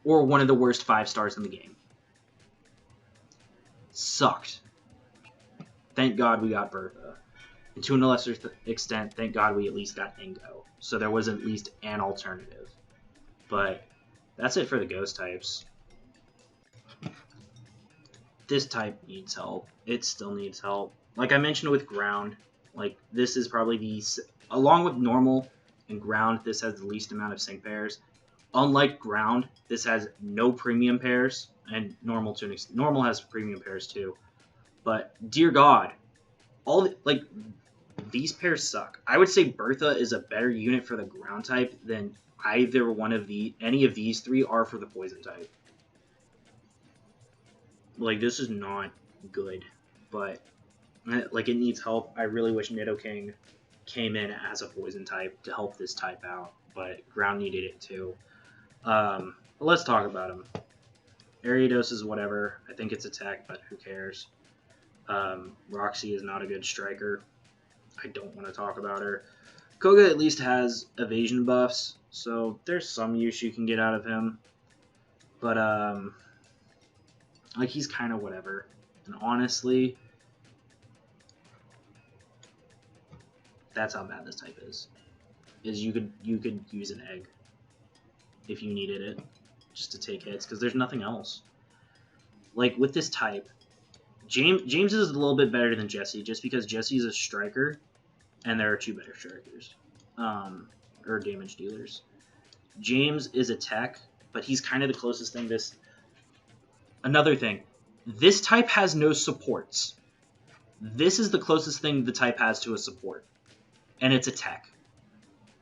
or one of the worst 5-stars in the game. Sucked. Thank God we got Bertha. And to a lesser extent, thank God we at least got Ingo. So there was at least an alternative. But that's it for the ghost types. This type needs help. It still needs help. Like I mentioned with ground, like this is probably along with normal and ground, this has the least amount of sync pairs. Unlike ground, this has no premium pairs, and normal has premium pairs too. But dear God, these pairs suck. I would say Bertha is a better unit for the ground type than either any of these three are for the poison type. Like, this is not good, but like, it needs help. I really wish Nidoking came in as a poison type to help this type out, but ground needed it too. But let's talk about him. Ariados is whatever. I think it's a tech, but who cares? Roxy is not a good striker. I don't want to talk about her. Koga at least has evasion buffs, so there's some use you can get out of him. But, like, he's kind of whatever. And honestly, that's how bad this type is. You could use an egg if you needed it, just to take hits, because there's nothing else. Like, with this type, James is a little bit better than Jesse, just because Jesse's a striker, and there are 2 better strikers, or damage dealers. James is a tech, but he's kind of the closest thing to... Another thing, this type has no supports. This is the closest thing the type has to a support, and it's a tech.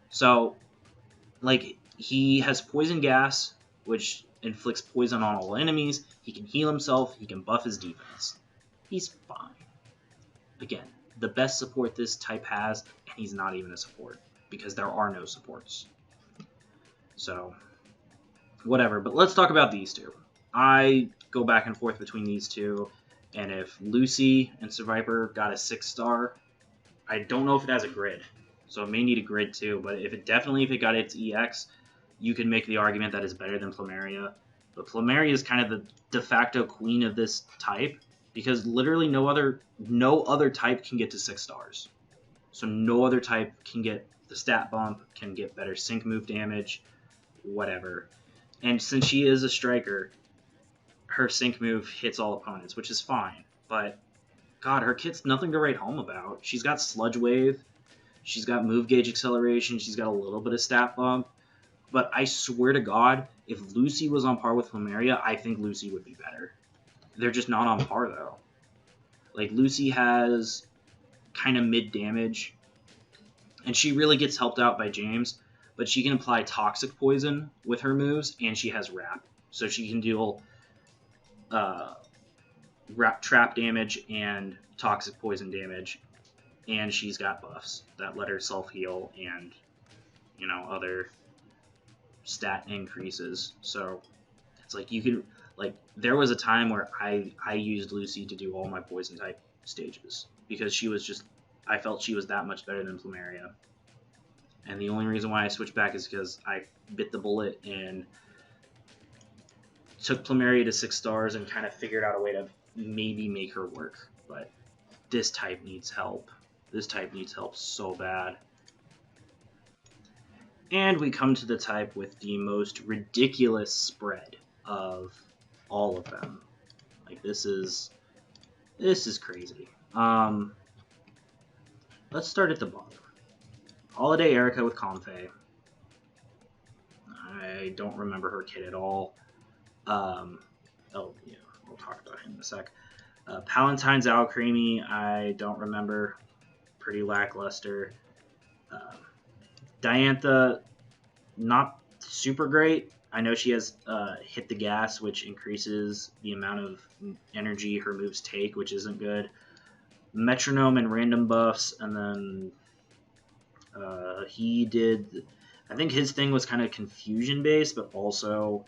So, like, he has poison gas, which inflicts poison on all enemies. He can heal himself. He can buff his defense. He's fine. Again, the best support this type has, and he's not even a support, because there are no supports. So, whatever. But let's talk about these two. I go back and forth between these two, and if Lucy and Seviper got a 6-star, I don't know if it has a grid, so it may need a grid too, but if it got its EX, you can make the argument that it's better than Plumeria. But Plumeria is kind of the de facto queen of this type, because literally no other type can get to 6 stars. So no other type can get the stat bump, can get better sync move damage, whatever. And since she is a striker, her sync move hits all opponents, which is fine. But, God, her kit's nothing to write home about. She's got Sludge Wave, she's got Move Gauge Acceleration, she's got a little bit of stat bump. But I swear to God, if Lucy was on par with Plumeria, I think Lucy would be better. They're just not on par, though. Like, Lucy has kind of mid damage, and she really gets helped out by James, but she can apply Toxic Poison with her moves, and she has Wrap. So she can deal trap damage and toxic poison damage, and she's got buffs that let her self-heal and, you know, other stat increases. So it's like you can, like, there was a time where I used Lucy to do all my poison type stages because she was just, I felt she was that much better than Plumeria. And the only reason why I switched back is because I bit the bullet and took Plumeria to 6 stars and kind of figured out a way to maybe make her work. But this type needs help. This type needs help so bad. And we come to the type with the most ridiculous spread of all of them. Like, this is crazy. Let's start at the bottom. Holiday Erica with Comfey. I don't remember her kit at all. Oh, yeah, we'll talk about him in a sec. Palatine's Alcremie, I don't remember. Pretty lackluster. Diantha, not super great. I know she has Hit the Gas, which increases the amount of energy her moves take, which isn't good. Metronome and random buffs, and then he did... I think his thing was kind of confusion-based, but also...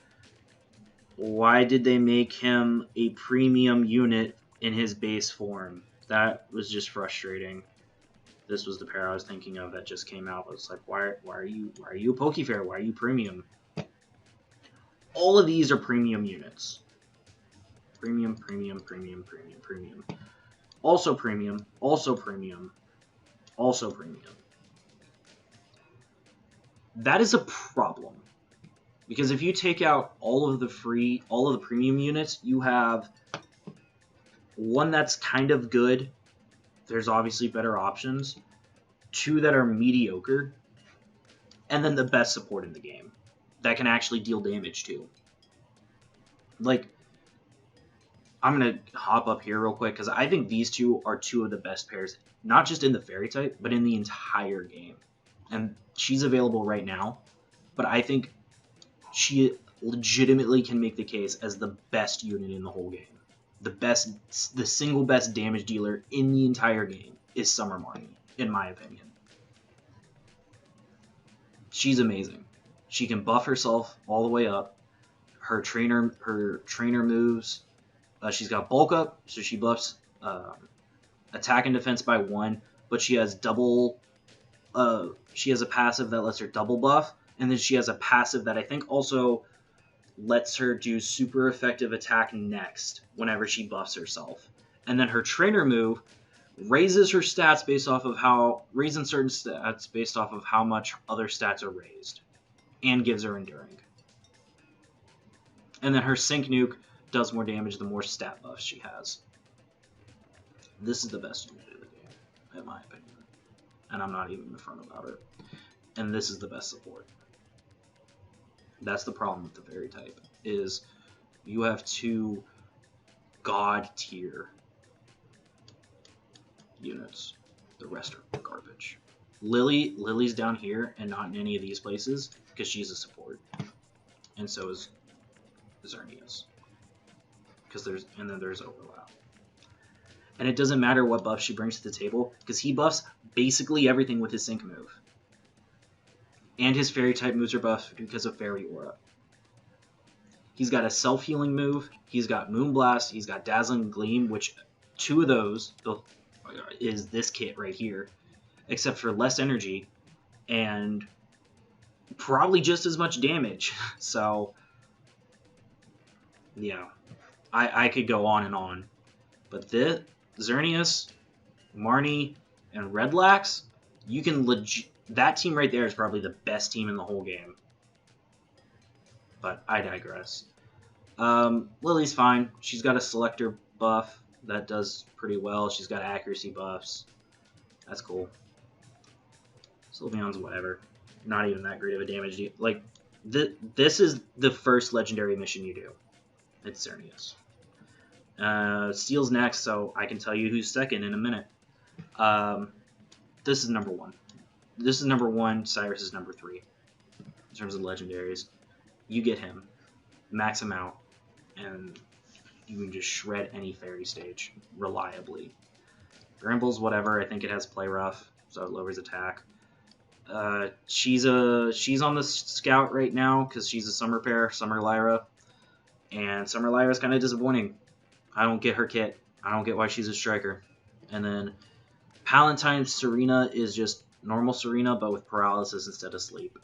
Why did they make him a premium unit in his base form? That was just frustrating. This was the pair I was thinking of that just came out. It's like, why are you a Pokefair? Why are you premium? All of these are premium units. Premium, premium, premium, premium, premium. Also premium, also premium, also premium. That is a problem. Because if you take out all of the premium units, you have one that's kind of good. There's obviously better options. 2 that are mediocre. And then the best support in the game that can actually deal damage too. Like, I'm going to hop up here real quick because I think these two are 2 of the best pairs, not just in the fairy type, but in the entire game. And she's available right now, but I think she legitimately can make the case as the best unit in the whole game. The single best damage dealer in the entire game is Summer Marnie, in my opinion. She's amazing. She can buff herself all the way up. Her trainer moves. She's got bulk up, so she buffs attack and defense by 1, but she has double. She has a passive that lets her double buff. And then she has a passive that I think also lets her do super effective attack next whenever she buffs herself. And then her trainer move raises her stats based off of raising certain stats based off of how much other stats are raised. And gives her enduring. And then her sync nuke does more damage the more stat buffs she has. This is the best unit of the game, in my opinion. And I'm not even in front about it. And this is the best support. That's the problem with the fairy type, is you have 2 god tier units. The rest are garbage. Lily's down here and not in any of these places because she's a support. And so is Xerneas. Because there's overlap. And it doesn't matter what buff she brings to the table because he buffs basically everything with his sync move. And his fairy type moves are buffed because of Fairy Aura. He's got a self-healing move. He's got Moonblast. He's got Dazzling Gleam, which 2 of those is this kit right here, except for less energy and probably just as much damage. So, yeah, I could go on and on. But this, Xerneas, Marnie, and Redlax, you can that team right there is probably the best team in the whole game. But I digress. Lily's fine. She's got a selector buff that does pretty well. She's got accuracy buffs. That's cool. Sylveon's whatever. Not even that great of a damage deal. Like, this is the first legendary mission you do. It's Xerneas. Steel's next, so I can tell you who's second in a minute. This is number 1. This is number 1. Cyrus is number 3 in terms of legendaries. You get him, max him out, and you can just shred any fairy stage reliably. Grimble's whatever. I think it has play rough, so it lowers attack. She's on the scout right now because she's a summer pair, Summer Lyra, and Summer Lyra's kind of disappointing. I don't get her kit. I don't get why she's a striker. And then Palatine's Serena is just normal Serena, but with paralysis instead of sleep.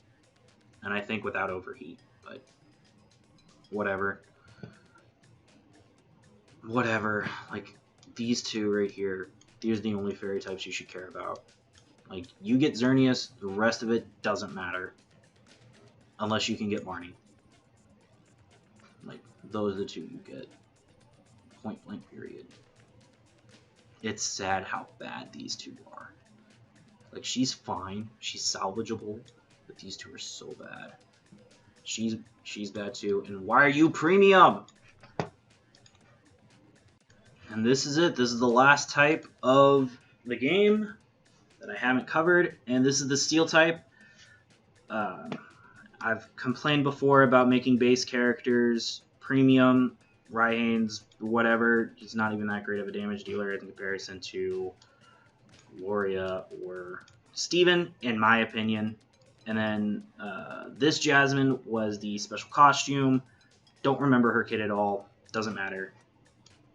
And I think without overheat, but whatever. Whatever. Like, these two right here, these are the only fairy types you should care about. Like, you get Xerneas, the rest of it doesn't matter. Unless you can get Marnie. Like, those are the two you get. Point blank period. It's sad how bad these two are. Like, she's fine. She's salvageable. But these two are so bad. She's bad too. And why are you premium? And this is it. This is the last type of the game that I haven't covered. And this is the steel type. I've complained before about making base characters premium. Raihan's, whatever, he's not even that great of a damage dealer in comparison to Gloria or Steven, in my opinion. And then this Jasmine was the special costume. Don't remember her kit at all. Doesn't matter.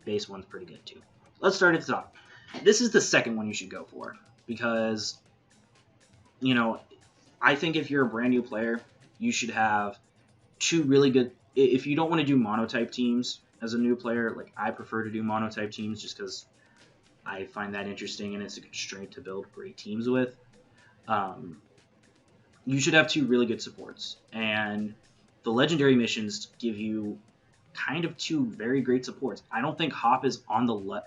Base one's pretty good too. Let's start at the top. This is the second one you should go for because, you know, I think if you're a brand new player, you should have two really good. If you don't want to do monotype teams as a new player, like I prefer to do monotype teams just because I find that interesting and it's a constraint to build great teams with. You should have two really good supports, and the legendary missions give you kind of two very great supports. I don't think Hop is on the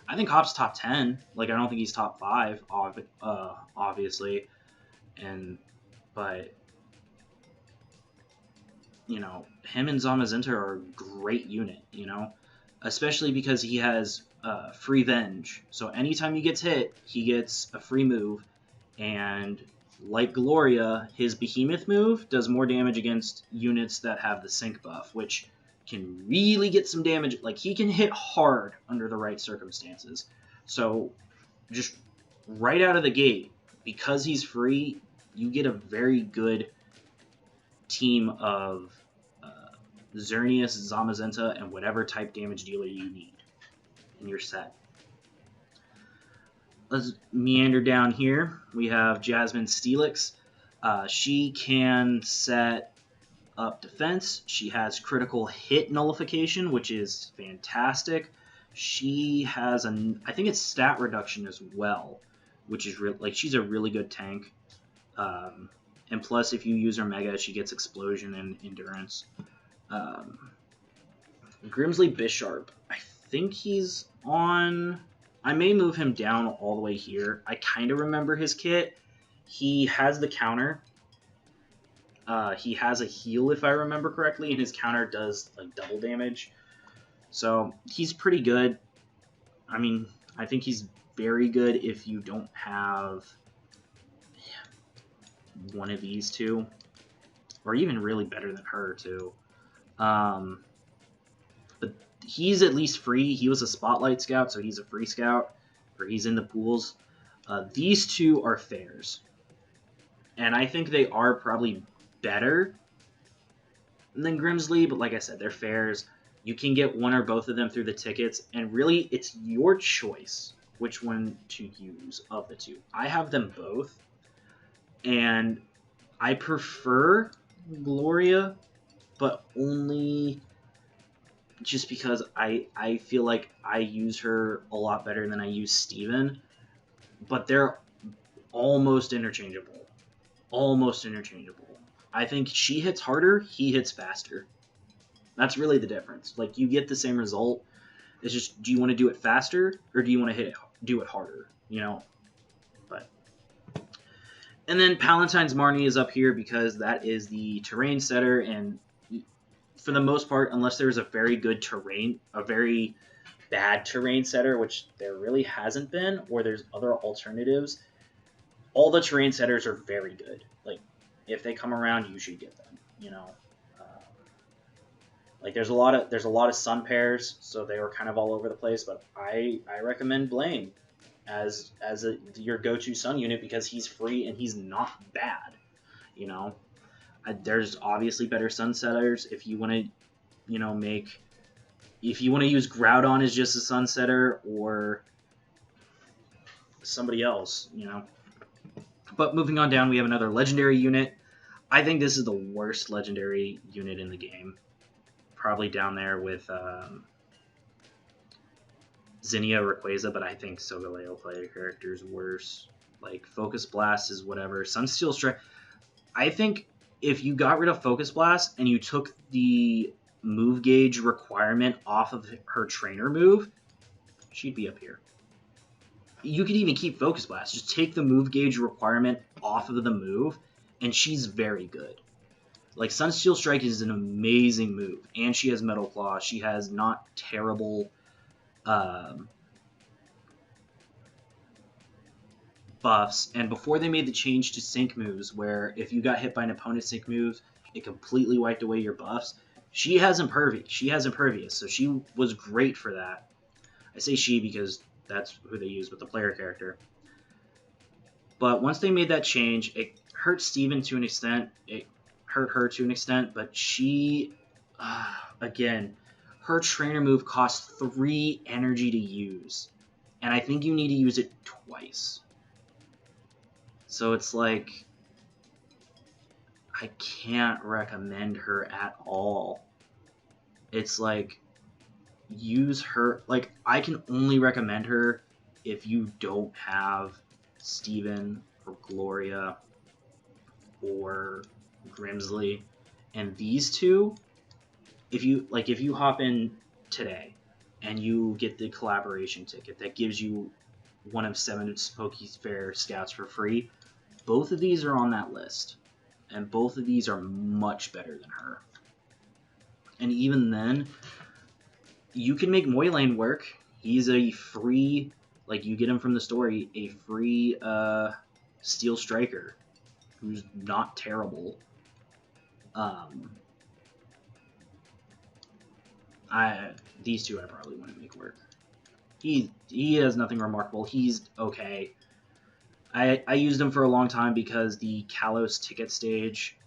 I think Hop's top 10. Like I don't think he's top 5, obviously, but you know, him and Zamazenta are a great unit, you know, especially because he has free Venge. So anytime he gets hit, he gets a free move, and like Gloria, his Behemoth move does more damage against units that have the sync buff, which can really get some damage. Like, he can hit hard under the right circumstances. So, just right out of the gate, because he's free, you get a very good team of Xerneas, Zamazenta, and whatever type damage dealer you need. And you're set. Let's meander down here. We have Jasmine Steelix. She can set up defense. She has critical hit nullification, which is fantastic. She has I think it's stat reduction as well, which is like she's a really good tank. And plus, if you use her mega, she gets explosion and endurance. Grimsley Bisharp. I think he's on. I may move him down all the way here. I kind of remember his kit. He has the counter. He has a heal, if I remember correctly, and his counter does like double damage. So he's pretty good. I mean, I think he's very good if you don't have one of these two, or even really better than her too. But he's at least free. He was a Spotlight Scout, so he's a free scout, or he's in the pools. These two are fairs, and I think they are probably better than Grimsley, but like I said, they're fairs. You can get one or both of them through the tickets, and really, it's your choice which one to use of the two. I have them both, and I prefer Gloria, but only just because I feel like I use her a lot better than I use Steven, but they're almost interchangeable. Almost interchangeable. I think she hits harder, he hits faster. That's really the difference. Like, you get the same result. It's just, do you want to do it faster, or do you want to do it harder? You know? But. And then Palatine's Marnie is up here because that is the terrain setter, and for the most part, unless there's a very good terrain, a very bad terrain setter, which there really hasn't been, or there's other alternatives, all the terrain setters are very good. Like, if they come around, you should get them, you know. Like there's a lot of Sun pairs, so they were kind of all over the place. But I recommend Blaine as your go-to Sun unit because he's free and he's not bad. You know, there's obviously better Sun setters if you want to, if you want to use Groudon as just a Sun setter or somebody else, But moving on down, we have another legendary unit. I think this is the worst legendary unit in the game. Probably down there with Zinnia or Rayquaza, but I think Solgaleo player character is worse. Like, Focus Blast is whatever. Sunsteel Strike. I think if you got rid of Focus Blast and you took the move gauge requirement off of her trainer move, she'd be up here. You could even keep Focus Blast. Just take the move gauge requirement off of the move, and she's very good. Like, Sunsteel Strike is an amazing move, and she has Metal Claw. She has not terrible buffs. And before they made the change to sync moves, where if you got hit by an opponent's sync moves, it completely wiped away your buffs, she has Impervious, so she was great for that. I say she because that's who they use with the player character. But once they made that change, it hurt Steven to an extent. It hurt her to an extent, but she, again, her trainer move costs 3 energy to use. And I think you need to use it twice. So it's like, I can't recommend her at all. It's like, use her, like, I can only recommend her if you don't have Steven or Gloria or Grimsley. And these two, if you hop in today and you get the collaboration ticket that gives you one of 7 Pokefair Scouts for free, both of these are on that list. And both of these are much better than her. And even then, you can make Moylan work. He's a free, like, you get him from the story, a free Steel Striker who's not terrible. These two I probably wouldn't make work. He has nothing remarkable. He's okay. I used him for a long time because the Kalos ticket stage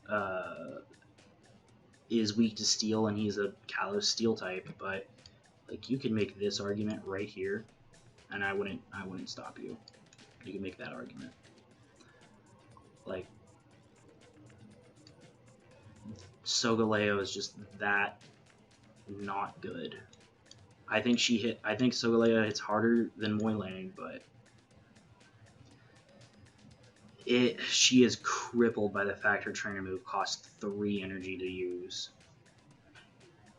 is weak to Steel, and he's a Kalos Steel type. But like, you can make this argument right here, and I wouldn't stop you. You can make that argument. Like, Solgaleo is just that not good. I think Solgaleo hits harder than Moylang, but she is crippled by the fact her trainer move costs 3 energy to use.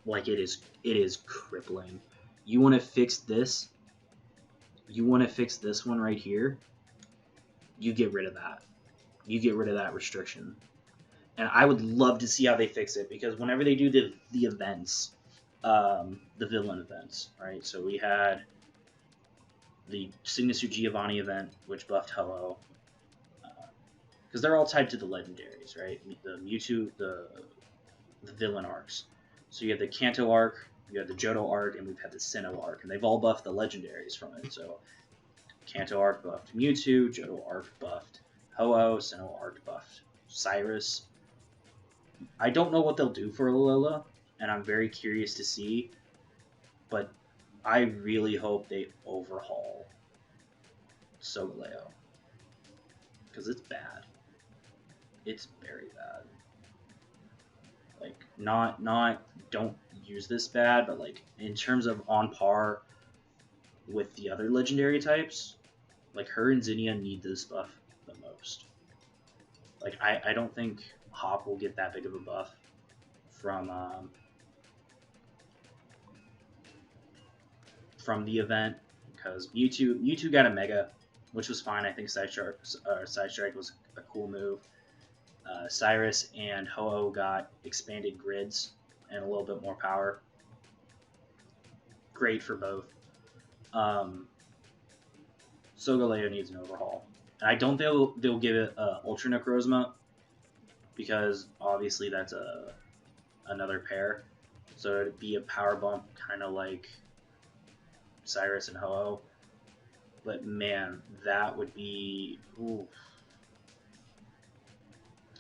Like, it is crippling. You want to fix this? You want to fix this one right here? You get rid of that. You get rid of that restriction. And I would love to see how they fix it, because whenever they do the events, the villain events, right? So we had the Signature Giovanni event, which buffed Ho-Oh. Because they're all tied to the legendaries, right? The Mewtwo, the villain arcs. So you have the Kanto arc, you have the Johto arc, and we've had the Sinnoh arc, and they've all buffed the legendaries from it. So Kanto arc buffed Mewtwo, Johto arc buffed Ho-Oh, Sinnoh arc buffed Cyrus. I don't know what they'll do for Alola, and I'm very curious to see, but I really hope they overhaul Solgaleo, because it's bad. It's very bad. Like, not don't use this bad, but like, in terms of on par with the other legendary types, like, her and Zinnia need this buff the most. Like, I don't think Hop will get that big of a buff from the event, because Mewtwo got a Mega, which was fine. I think Side Strike was a cool move. Cyrus and Ho-Oh got expanded grids and a little bit more power. Great for both. Solgaleo needs an overhaul. And I don't think they'll give it Ultra Necrozma, because obviously that's another pair. So it'd be a power bump, kind of like Cyrus and Ho-Oh. But man, that would be... Ooh.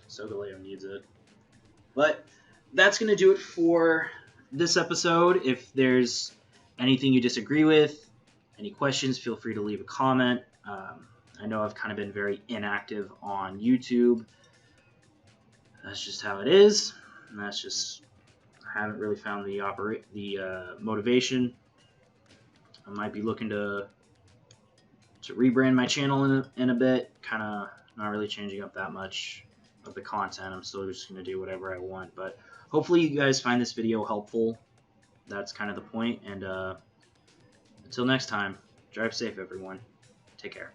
Solgaleo needs it. But that's going to do it for this episode. If there's anything you disagree with, any questions, feel free to leave a comment. I know I've kind of been very inactive on YouTube. That's just how it is. And that's just... I haven't really found the motivation. I might be looking to rebrand my channel in a bit. Kind of not really changing up that much of the content. I'm still just going to do whatever I want. But hopefully you guys find this video helpful. That's kind of the point. And until next time, drive safe, everyone. Take care.